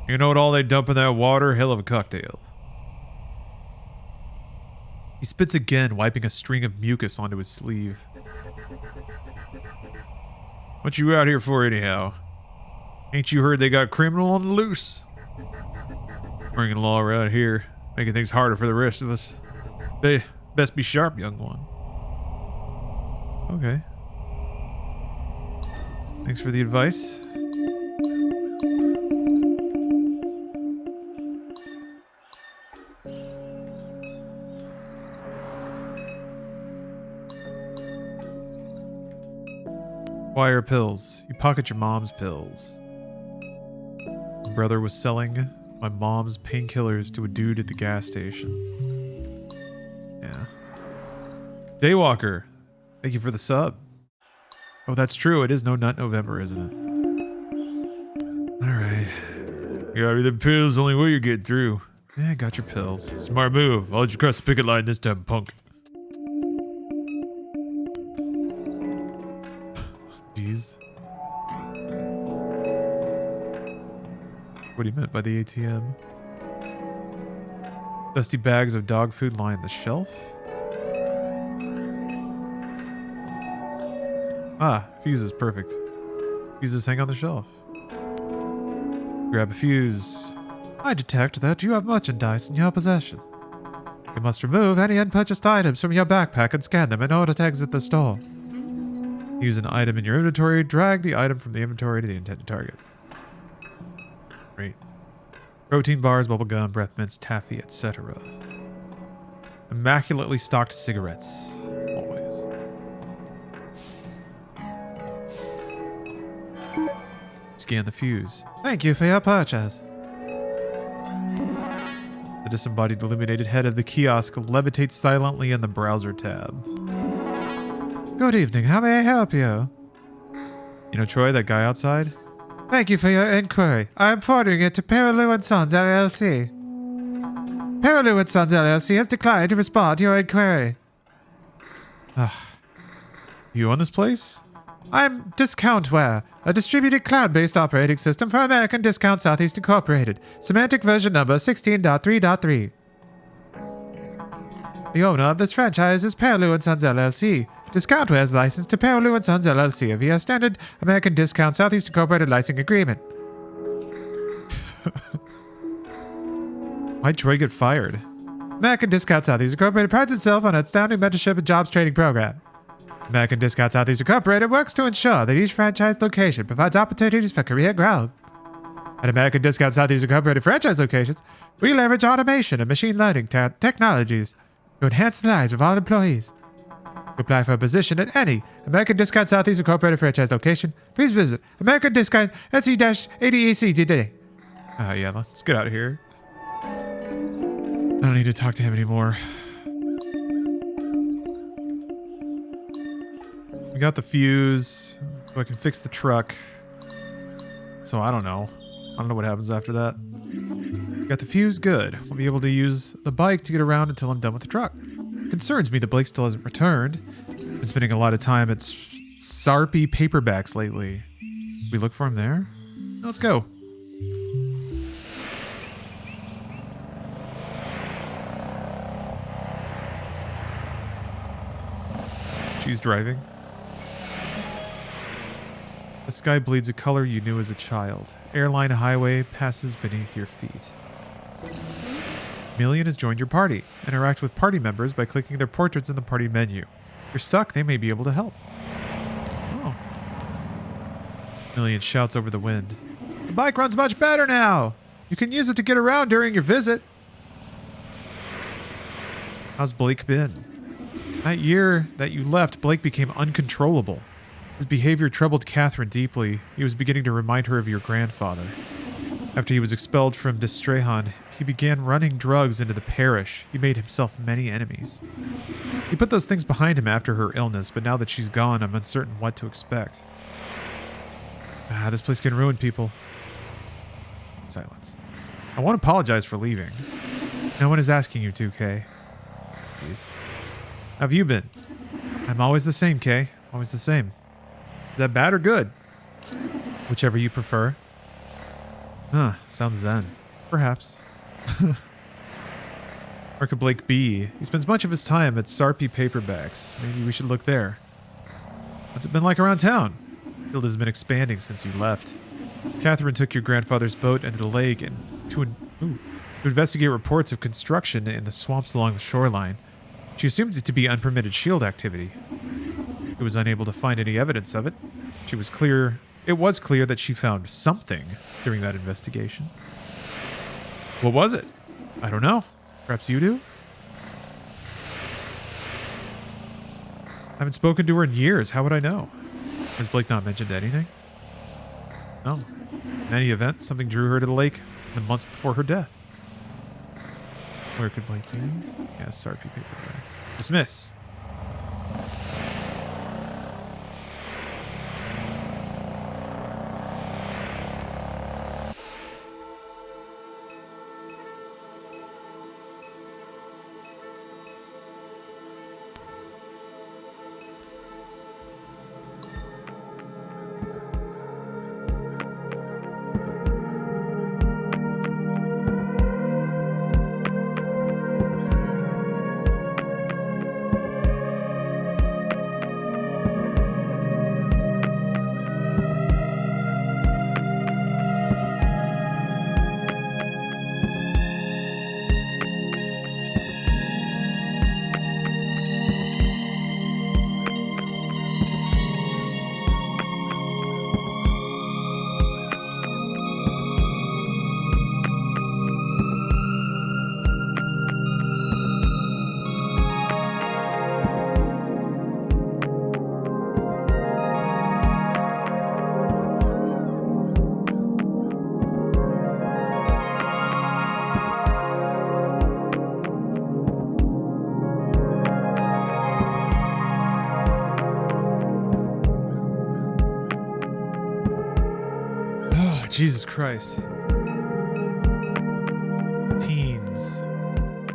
You know what all they dump in that water? Hell of a cocktail. He spits again, wiping a string of mucus onto his sleeve. What you out here for anyhow? Ain't you heard they got criminal on the loose? Bringing law around here, making things harder for the rest of us. Best be sharp, young one. Okay. Thanks for the advice. Wire pills. You pocket your mom's pills. My brother was selling my mom's painkillers to a dude at the gas station. Yeah. Daywalker. Thank you for the sub. Oh, that's true. It is No Nut November, isn't it? Alright. You got the pills, only way you get through. Yeah, got your pills. Smart move. I'll let you cross the picket line this time, punk. Jeez. What do you meant by the ATM? Dusty bags of dog food line the shelf? Ah, fuses, perfect. Fuses hang on the shelf. Grab a fuse. I detect that you have merchandise in your possession. You must remove any unpurchased items from your backpack and scan them in order to exit the store. Use an item in your inventory, drag the item from the inventory to the intended target. Great. Protein bars, bubblegum, breath mints, taffy, etc. Immaculately stocked cigarettes. Always. Scan the fuse. Thank you for your purchase. The disembodied illuminated head of the kiosk levitates silently in the browser tab. Good evening, how may I help you? You know Troy, that guy outside? Thank you for your inquiry. I am forwarding it to Perilou & Sons LLC. Perilou & Sons LLC has declined to respond to your inquiry. You own this place? I'm Discountware, a distributed cloud-based operating system for American Discount Southeast Incorporated. Semantic version number 16.3.3. The owner of this franchise is Perilou & Sons LLC. Discountware is licensed to Perilou & Sons LLC via standard American Discount Southeast Incorporated licensing agreement. Why'd Troy get fired? American Discount Southeast Incorporated prides itself on an outstanding mentorship and jobs training program. American Discount Southeast Incorporated works to ensure that each franchise location provides opportunities for career growth. At American Discount Southeast Incorporated franchise locations, we leverage automation and machine learning technologies to enhance the lives of all employees. To apply for a position at any American Discount Southeast Incorporated franchise location, please visit American Discount SC-ADEC today. Yeah, let's get out of here. I don't need to talk to him anymore. got the fuse, so I can fix the truck. So I don't know. I don't know what happens after that. Got the fuse, good. We'll be able to use the bike to get around until I'm done with the truck. Concerns me that Blake still hasn't returned. Been spending a lot of time at Sarpy Paperbacks lately. We look for him there? Let's go. She's driving. The sky bleeds a color you knew as a child. Airline highway passes beneath your feet. Million has joined your party. Interact with party members by clicking their portraits in the party menu. If you're stuck, they may be able to help. Oh. Million shouts over the wind. The bike runs much better now. You can use it to get around during your visit. How's Blake been? That year that you left, Blake became uncontrollable. His behavior troubled Catherine deeply. He was beginning to remind her of your grandfather. After he was expelled from Destrehan, he began running drugs into the parish. He made himself many enemies. He put those things behind him after her illness, but now that she's gone, I'm uncertain what to expect. This place can ruin people. Silence. I won't apologize for leaving. No one is asking you to, Kay. Please. How have you been? I'm always the same, Kay. Always the same. Is that bad or good? Whichever you prefer. Huh, sounds zen. Perhaps. Where could Blake be? He spends much of his time at Sarpy Paperbacks. Maybe we should look there. What's it been like around town? The field has been expanding since you left. Catherine took your grandfather's boat into the lake and to investigate reports of construction in the swamps along the shoreline. She assumed it to be unpermitted shield activity. It was unable to find any evidence of it. It was clear that she found something during that investigation. What was it? I don't know. Perhaps you do? I haven't spoken to her in years. How would I know? Has Blake not mentioned anything? No. In any event, something drew her to the lake in the months before her death. Where could Blake be? Yes, Sarpy Paperbacks. Dismiss. Jesus Christ. Teens.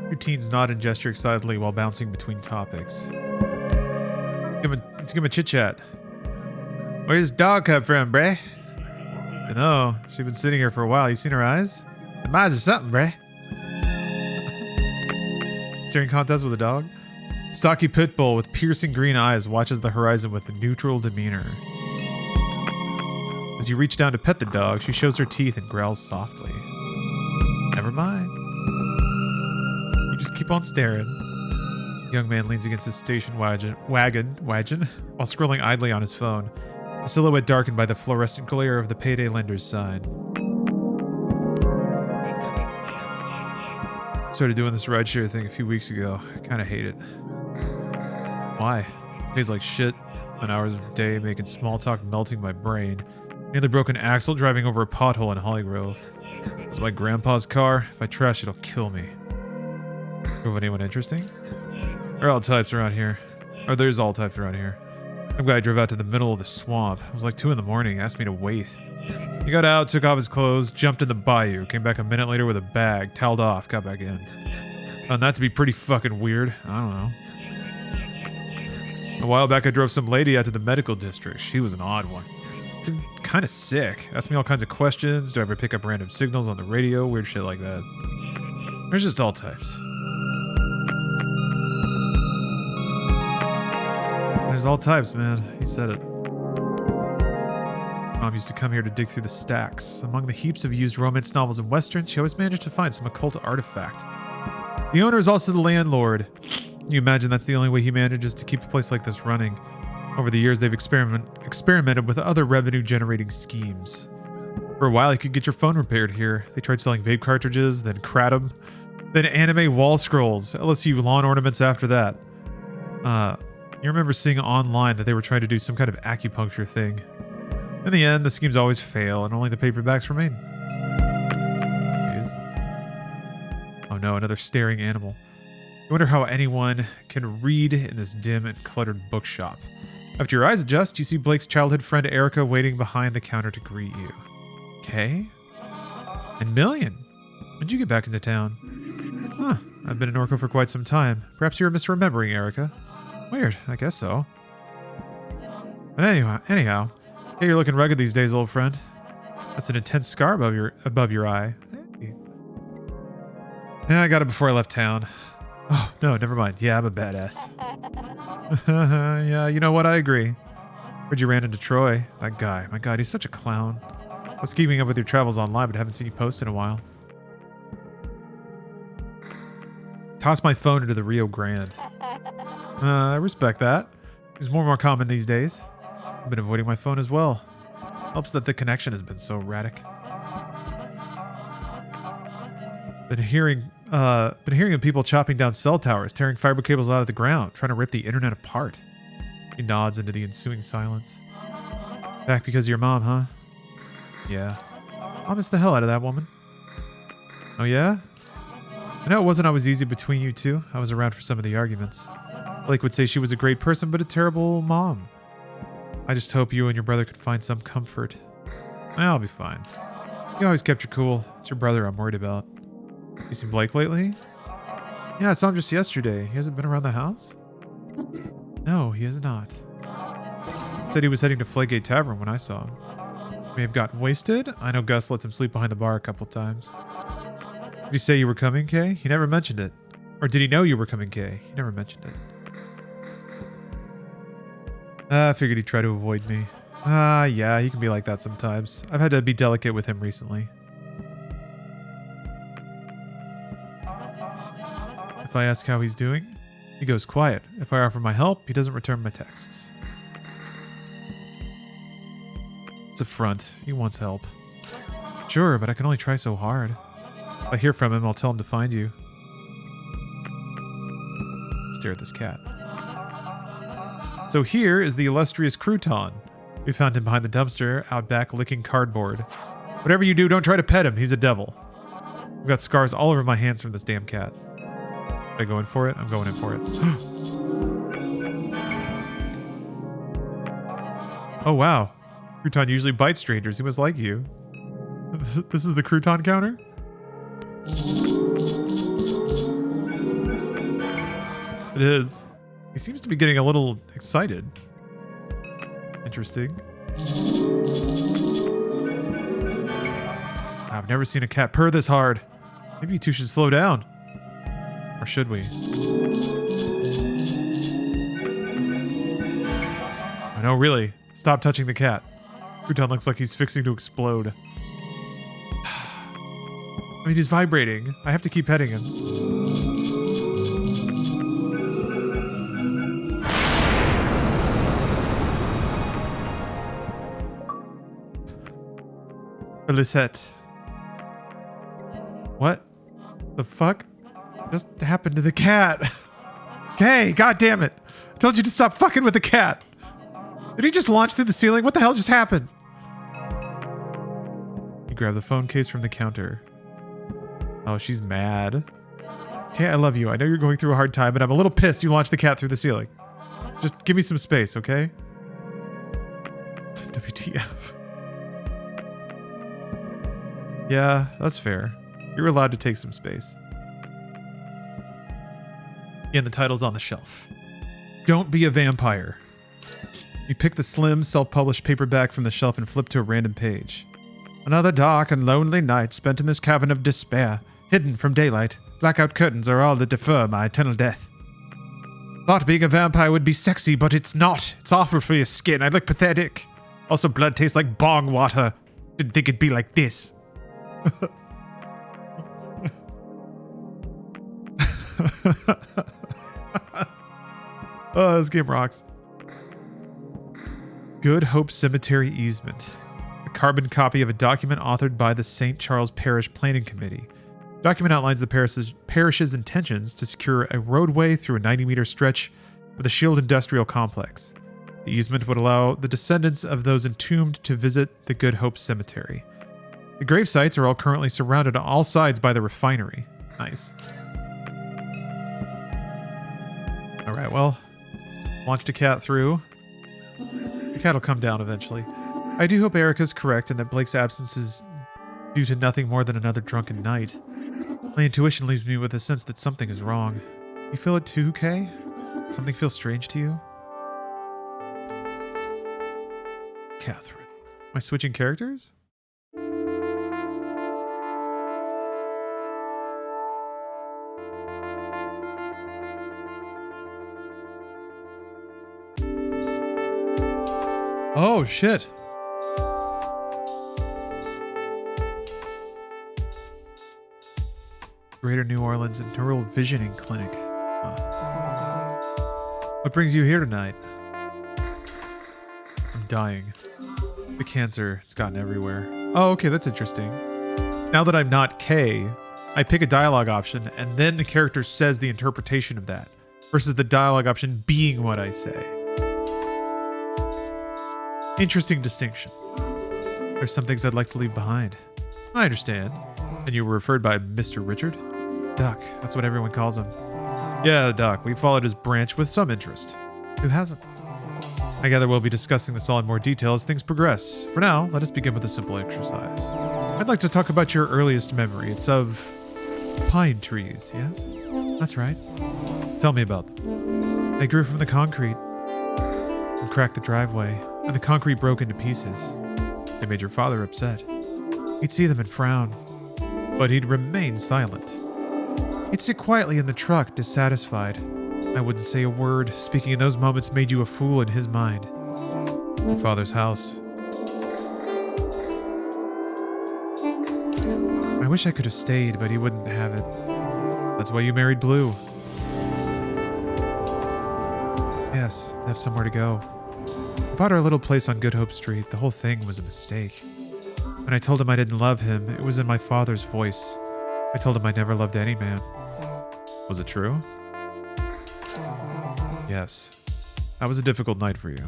Your teens nod and gesture excitedly while bouncing between topics. Let's give him a chit-chat. Where's the dog come from, bruh? I know. She's been sitting here for a while. You seen her eyes? Them eyes are something, bruh. Staring contest with a dog? Stocky pit bull with piercing green eyes watches the horizon with a neutral demeanor. As you reach down to pet the dog, she shows her teeth and growls softly. Never mind. You just keep on staring. The young man leans against his station wagon while scrolling idly on his phone, a silhouette darkened by the fluorescent glare of the payday lender's sign. Started doing this rideshare thing a few weeks ago. I kind of hate it. Why? Pays like shit. Spent hours of the day making small talk, melting my brain. Nearly broken axle driving over a pothole in Hollygrove. It's my grandpa's car. If I trash it, it'll kill me. Prove anyone interesting? There are all types around here. Or there's all types around here. Some guy drove out to the middle of the swamp. It was like 2 in the morning, asked me to wait. He got out, took off his clothes, jumped in the bayou, came back a minute later with a bag, toweled off, got back in. Found that to be pretty fucking weird. I don't know. A while back, I drove some lady out to the medical district. She was an odd one. Seemed kind of sick. Asked me all kinds of questions. Do I ever pick up random signals on the radio? Weird shit like that. There's just all types. There's all types, man. He said it. Mom used to come here to dig through the stacks. Among the heaps of used romance novels and westerns, she always managed to find some occult artifact. The owner is also the landlord. You imagine that's the only way he manages to keep a place like this running. Over the years, they've experimented with other revenue-generating schemes. For a while, you could get your phone repaired here. They tried selling vape cartridges, then kratom, then anime wall scrolls, LSU lawn ornaments after that. You remember seeing online that they were trying to do some kind of acupuncture thing. In the end, the schemes always fail, and only the paperbacks remain. Oh no, another staring animal. I wonder how anyone can read in this dim and cluttered bookshop. After your eyes adjust, you see Blake's childhood friend Erica waiting behind the counter to greet you. Okay. And Million, when'd you get back into town? Huh, I've been in Norco for quite some time. Perhaps you're misremembering, Erica. Weird, I guess so. But anyhow, hey, you're looking rugged these days, old friend. That's an intense scar above your eye. Hey. Yeah, I got it before I left town. Oh, no, never mind. Yeah, I'm a badass. Yeah, you know what? I agree. Heard you ran into Troy. That guy. My God, he's such a clown. I was keeping up with your travels online, but haven't seen you post in a while. Toss my phone into the Rio Grande. I respect that. It's more and more common these days. I've been avoiding my phone as well. Helps that the connection has been so erratic. Been hearing of people chopping down cell towers, tearing fiber cables out of the ground, trying to rip the internet apart. He nods into the ensuing silence. Back because of your mom, huh? Yeah. I'll miss the hell out of that woman. Oh yeah? I know it wasn't always easy between you two. I was around for some of the arguments. Blake would say she was a great person, but a terrible mom. I just hope you and your brother could find some comfort. I'll be fine. You always kept your cool. It's your brother I'm worried about. You seen Blake lately? Yeah, I saw him just yesterday. He hasn't been around the house? No, he has not. He said he was heading to Flagate Tavern when I saw him. May have gotten wasted. I know Gus lets him sleep behind the bar a couple times. Did he say you were coming, Kay? He never mentioned it. Or did he know you were coming, Kay? He never mentioned it. I figured he'd try to avoid me. Yeah, he can be like that sometimes. I've had to be delicate with him recently. If I ask how he's doing, he goes quiet. If I offer my help, he doesn't return my texts. It's a front. He wants help. Sure, but I can only try so hard. If I hear from him, I'll tell him to find you. Stare at this cat. So here is the illustrious Crouton. We found him behind the dumpster, out back licking cardboard. Whatever you do, don't try to pet him. He's a devil. I've got scars all over my hands from this damn cat. Am I going for it? I'm going in for it. Oh, wow. Crouton usually bites strangers. He must like you. This is the Crouton counter? It is. He seems to be getting a little excited. Interesting. I've never seen a cat purr this hard. Maybe you two should slow down. Or should we? Oh, no, really. Stop touching the cat. Crouton looks like he's fixing to explode. I mean, he's vibrating. I have to keep petting him. Lisette. What the fuck just happened to the cat? Okay, god damn it. I told you to stop fucking with the cat. Did he just launch through the ceiling? What the hell just happened? He grabbed the phone case from the counter. Oh, she's mad. Okay, I love you. I know you're going through a hard time, but I'm a little pissed you launched the cat through the ceiling. Just give me some space, okay? WTF. Yeah, that's fair. You're allowed to take some space. And the title's on the shelf. Don't be a vampire. You pick the slim, self-published paperback from the shelf and flip to a random page. Another dark and lonely night spent in this cavern of despair, hidden from daylight. Blackout curtains are all that defer my eternal death. Thought being a vampire would be sexy, but it's not. It's awful for your skin. I look pathetic. Also, blood tastes like bong water. Didn't think it'd be like this. Oh, this game rocks. Good Hope Cemetery Easement. A carbon copy of a document authored by the St. Charles Parish Planning Committee. The document outlines the parish's intentions to secure a roadway through a 90-meter stretch of the Shield Industrial Complex. The easement would allow the descendants of those entombed to visit the Good Hope Cemetery. The grave sites are all currently surrounded on all sides by the refinery. Nice. Alright, well, launched a cat through. The cat will come down eventually. I do hope Erica's correct and that Blake's absence is due to nothing more than another drunken night. My intuition leaves me with a sense that something is wrong. You feel it too, Kay? Something feels strange to you? Catherine. Am I switching characters? Oh, shit. Greater New Orleans Neural Visioning Clinic. Huh. What brings you here tonight? I'm dying. The cancer, it's gotten everywhere. Oh, okay, that's interesting. Now that I'm not Kay, I pick a dialogue option, and then the character says the interpretation of that, versus the dialogue option being what I say. Interesting distinction. There's some things I'd like to leave behind. I understand. And you were referred by Mr. Richard? Doc, that's what everyone calls him. Yeah, Doc, we followed his branch with some interest. Who hasn't? I gather we'll be discussing this all in more detail as things progress. For now, let us begin with a simple exercise. I'd like to talk about your earliest memory. It's of pine trees, yes? That's right. Tell me about them. They grew from the concrete and cracked the driveway, and the concrete broke into pieces. They made your father upset. He'd see them and frown, but he'd remain silent. He'd sit quietly in the truck, dissatisfied. I wouldn't say a word. Speaking in those moments made you a fool in his mind. Your father's house. I wish I could have stayed, but he wouldn't have it. That's why you married Blue. Yes, I have somewhere to go. I bought our little place on Good Hope Street. The whole thing was a mistake. When I told him I didn't love him, it was in my father's voice. I told him I never loved any man. Was it true? Yes. That was a difficult night for you.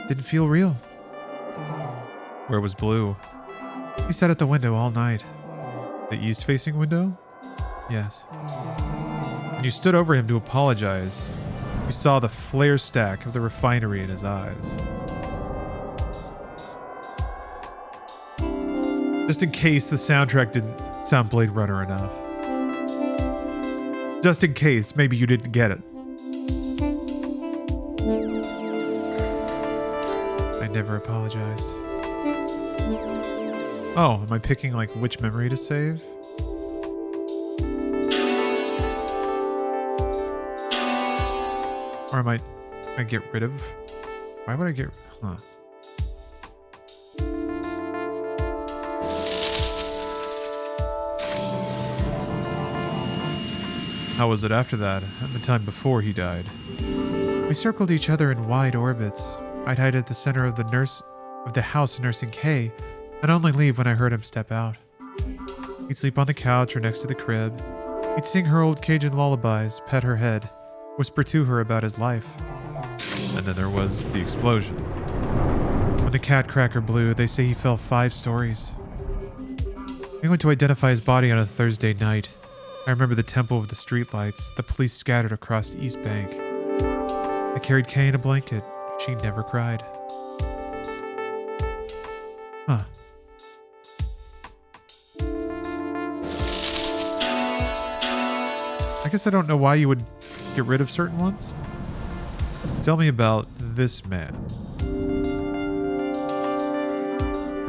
Didn't feel real. Where was Blue? He sat at the window all night. The east-facing window? Yes. When you stood over him to apologize, you saw the flare stack of the refinery in his eyes. Just in case the soundtrack didn't sound Blade Runner enough. Just in case, maybe you didn't get it. I never apologized. Oh, am I picking like which memory to save? Or am I get rid of? Why would I get? Huh. How was it after that, and the time before he died? We circled each other in wide orbits. I'd hide at the center of the house nursing Kay, and only leave when I heard him step out. He'd sleep on the couch or next to the crib. He'd sing her old Cajun lullabies, pet her head, whisper to her about his life. And then there was the explosion. When the cat cracker blew, they say he fell 5 stories. We went to identify his body on a Thursday night. I remember the tempo of the streetlights, the police scattered across East Bank. I carried Kay in a blanket. She never cried. Huh. I guess I don't know why you would get rid of certain ones. Tell me about this man.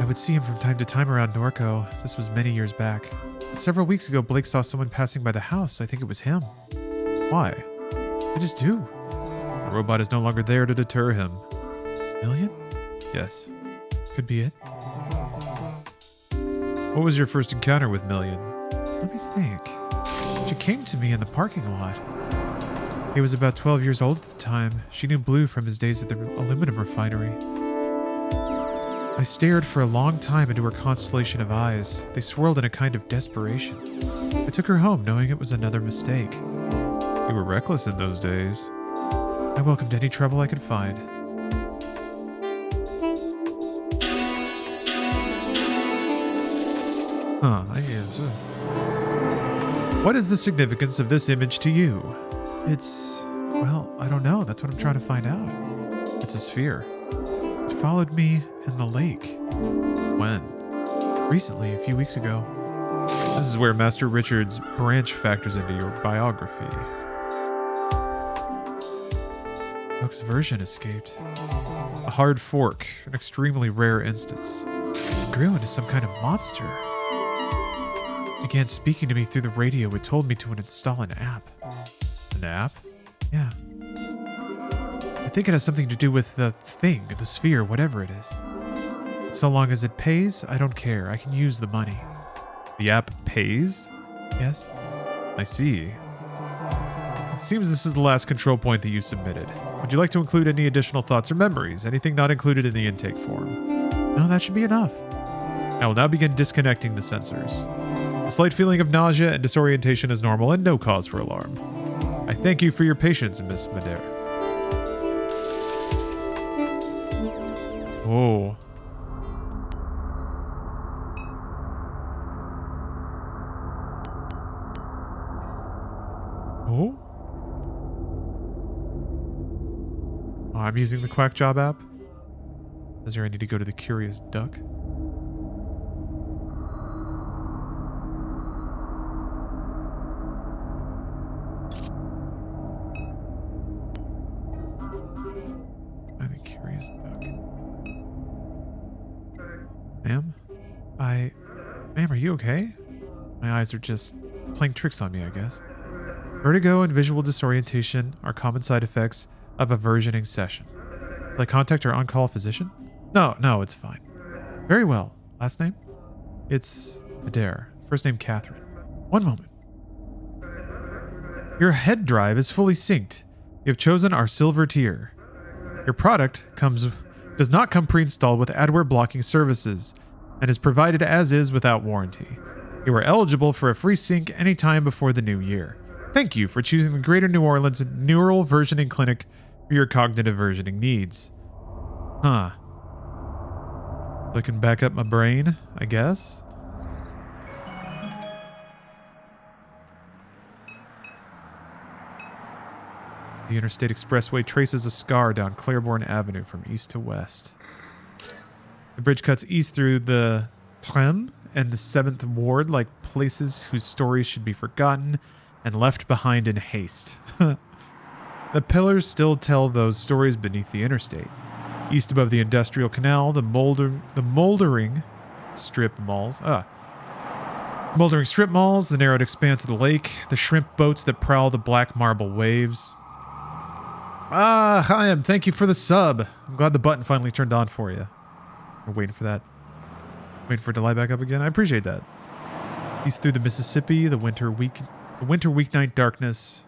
I would see him from time to time around Norco. This was many years back. But several weeks ago, Blake saw someone passing by the house. I think it was him. Why? I just do. The robot is no longer there to deter him. Million? Yes. Could be it. What was your first encounter with Million? Let me think. She came to me in the parking lot. He was about 12 years old at the time. She knew Blue from his days at the aluminum refinery. I stared for a long time into her constellation of eyes. They swirled in a kind of desperation. I took her home knowing it was another mistake. You were reckless in those days. I welcomed any trouble I could find. I guess. What is the significance of this image to you? It's... well, I don't know. That's what I'm trying to find out. It's a sphere. It followed me in the lake. When? Recently, a few weeks ago. This is where Master Richard's branch factors into your biography. Rook's version escaped. A hard fork, an extremely rare instance. It grew into some kind of monster. It began speaking to me through the radio. It told me to install an app. An app? Yeah. I think it has something to do with the thing, the sphere, whatever it is. So long as it pays, I don't care. I can use the money. The app pays? Yes. I see. It seems this is the last control point that you submitted. Would you like to include any additional thoughts or memories? Anything not included in the intake form? No, that should be enough. I will now begin disconnecting the sensors. A slight feeling of nausea and disorientation is normal and no cause for alarm. I thank you for your patience, Miss Madere. Oh. Oh? Oh, I'm using the Quack Job app. Says here I need to go to the Curious Duck. The Curious Duck. Ma'am? Ma'am, are you okay? My eyes are just playing tricks on me, I guess. Vertigo and visual disorientation are common side effects of a versioning session. Will I contact our on-call physician? No, it's fine. Very well. Last name? It's Adair. First name Catherine. One moment. Your head drive is fully synced. You have chosen our silver tier. Your product does not come pre-installed with adware blocking services and is provided as is without warranty. You are eligible for a free sync anytime before the new year. Thank you for choosing the Greater New Orleans Neural Versioning Clinic for your cognitive versioning needs. Huh. Looking back up my brain, I guess. The Interstate Expressway traces a scar down Claiborne Avenue from east to west. The bridge cuts east through the Trem and the 7th Ward like places whose stories should be forgotten and left behind in haste. The pillars still tell those stories beneath the interstate. East above the Industrial Canal, the moldering strip malls. Moldering strip malls, the narrowed expanse of the lake, the shrimp boats that prowl the black marble waves. Chaim, thank you for the sub. I'm glad the button finally turned on for you. We're waiting for that. Waiting for it to light back up again. I appreciate that. East through the Mississippi, the winter weeknight darkness.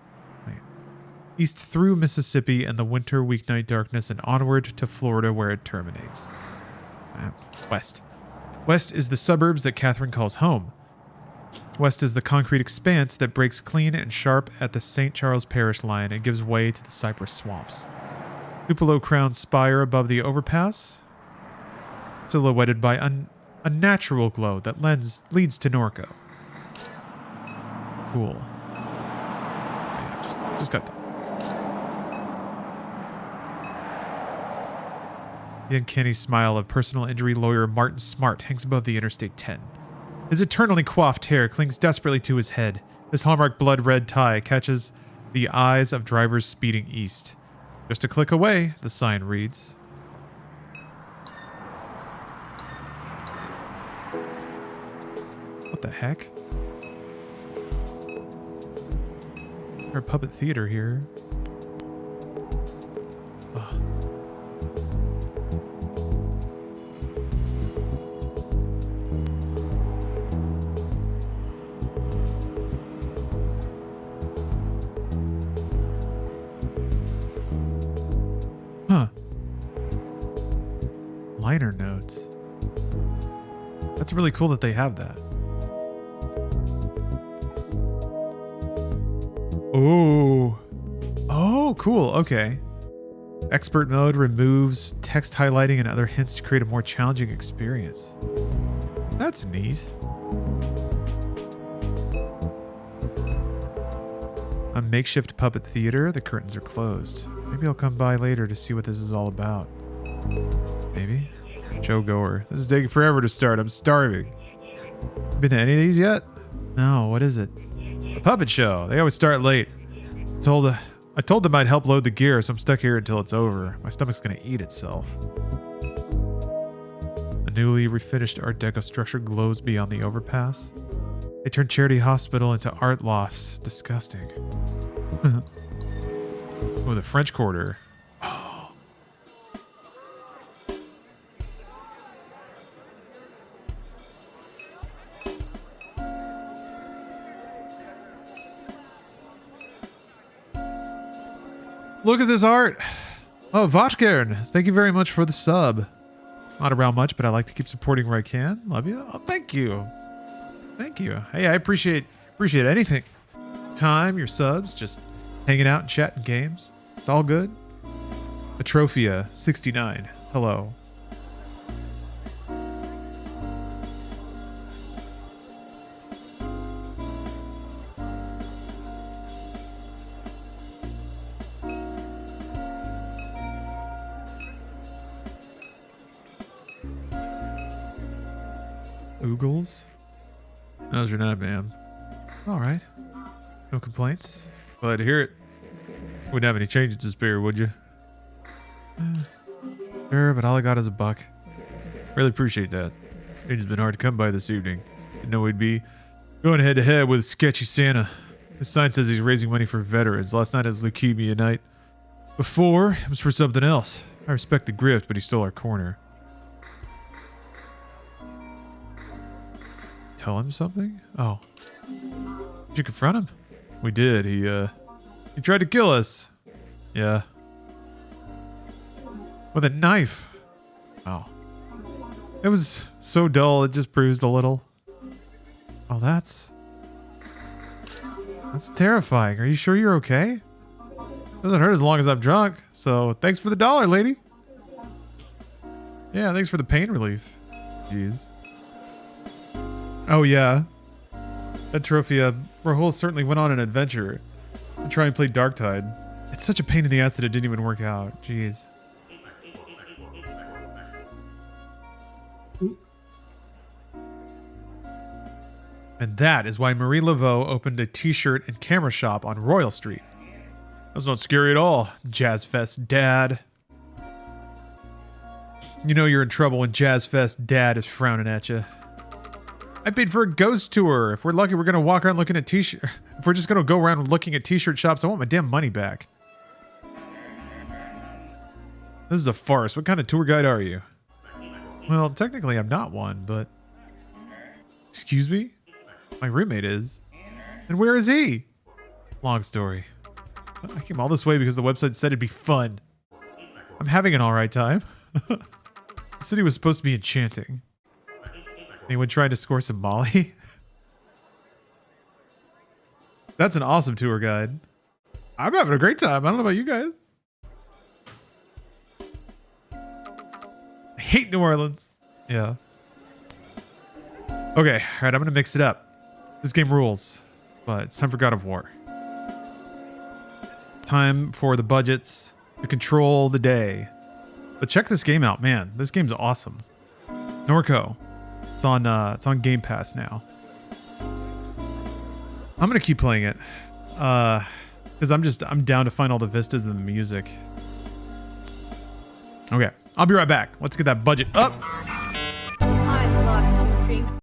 East through Mississippi and the winter weeknight darkness and onward to Florida where it terminates. West. West is the suburbs that Catherine calls home. West is the concrete expanse that breaks clean and sharp at the St. Charles Parish line and gives way to the cypress swamps. Tupelo crowned spire above the overpass, silhouetted by a natural glow that leads to Norco. Cool. Yeah, just got that. The uncanny smile of personal injury lawyer Martin Smart hangs above the Interstate 10. His eternally coiffed hair clings desperately to his head. His hallmark blood-red tie catches the eyes of drivers speeding east. Just a click away, the sign reads. What the heck? Our puppet theater here. Ugh. Huh. Liner notes. That's really cool that they have that. Oh. Oh, cool. Okay. Expert mode removes text highlighting and other hints to create a more challenging experience. That's neat. A makeshift puppet theater. The curtains are closed. Maybe I'll come by later to see what this is all about. Maybe. Joe Goer. This is taking forever to start. I'm starving. Been to any of these yet? No, what is it? A puppet show. They always start late. I told them I'd help load the gear, so I'm stuck here until it's over. My stomach's gonna eat itself. A newly refinished Art Deco structure glows beyond the overpass. They turned Charity Hospital into art lofts. Disgusting. Oh, the French Quarter. Oh. Look at this art. Oh, Votgern, thank you very much for the sub. Not around much, but I like to keep supporting where I can. Love you. Oh, thank you. Thank you. Hey, I appreciate anything. Time, your subs, just hanging out and chatting games. It's all good. Atrophia 69. Hello. Oogles? How's your night, ma'am? All right. No complaints. Glad to hear it. Wouldn't have any changes to spare, would you? Sure, but all I got is $1. Really appreciate that. It's been hard to come by this evening. Didn't know we'd be going head to head with Sketchy Santa. His sign says he's raising money for veterans. Last night was leukemia night. Before, it was for something else. I respect the grift, but he stole our corner. Tell him something? Oh. Did you confront him? We did. He tried to kill us. Yeah. With a knife. Oh. It was so dull, it just bruised a little. Oh, that's terrifying. Are you sure you're okay? Doesn't hurt as long as I'm drunk, so thanks for the $1, lady. Yeah, thanks for the pain relief. Jeez. Oh, yeah. That trophy, Rahul certainly went on an adventure to try and play Darktide. It's such a pain in the ass that it didn't even work out. Jeez. And that is why Marie Laveau opened a t-shirt and camera shop on Royal Street. That's not scary at all, Jazz Fest Dad. You know you're in trouble when Jazz Fest Dad is frowning at you. I paid for a ghost tour. If we're lucky, we're going to walk around looking at t-shirt. If we're just going to go around looking at t-shirt shops, I want my damn money back. This is a farce. What kind of tour guide are you? Well, technically I'm not one, but... Excuse me? My roommate is. And where is he? Long story. I came all this way because the website said it'd be fun. I'm having an alright time. The city was supposed to be enchanting. Anyone trying to score some Molly? That's an awesome tour guide. I'm having a great time. I don't know about you guys. I hate New Orleans. Yeah. Okay, alright, I'm gonna mix it up. This game rules, but it's time for God of War. Time for the budgets to control the day. But check this game out, man. This game's awesome. Norco. It's on Game Pass now. I'm gonna keep playing it. Because I'm down to find all the vistas and the music. Okay, I'll be right back. Let's get that budget up.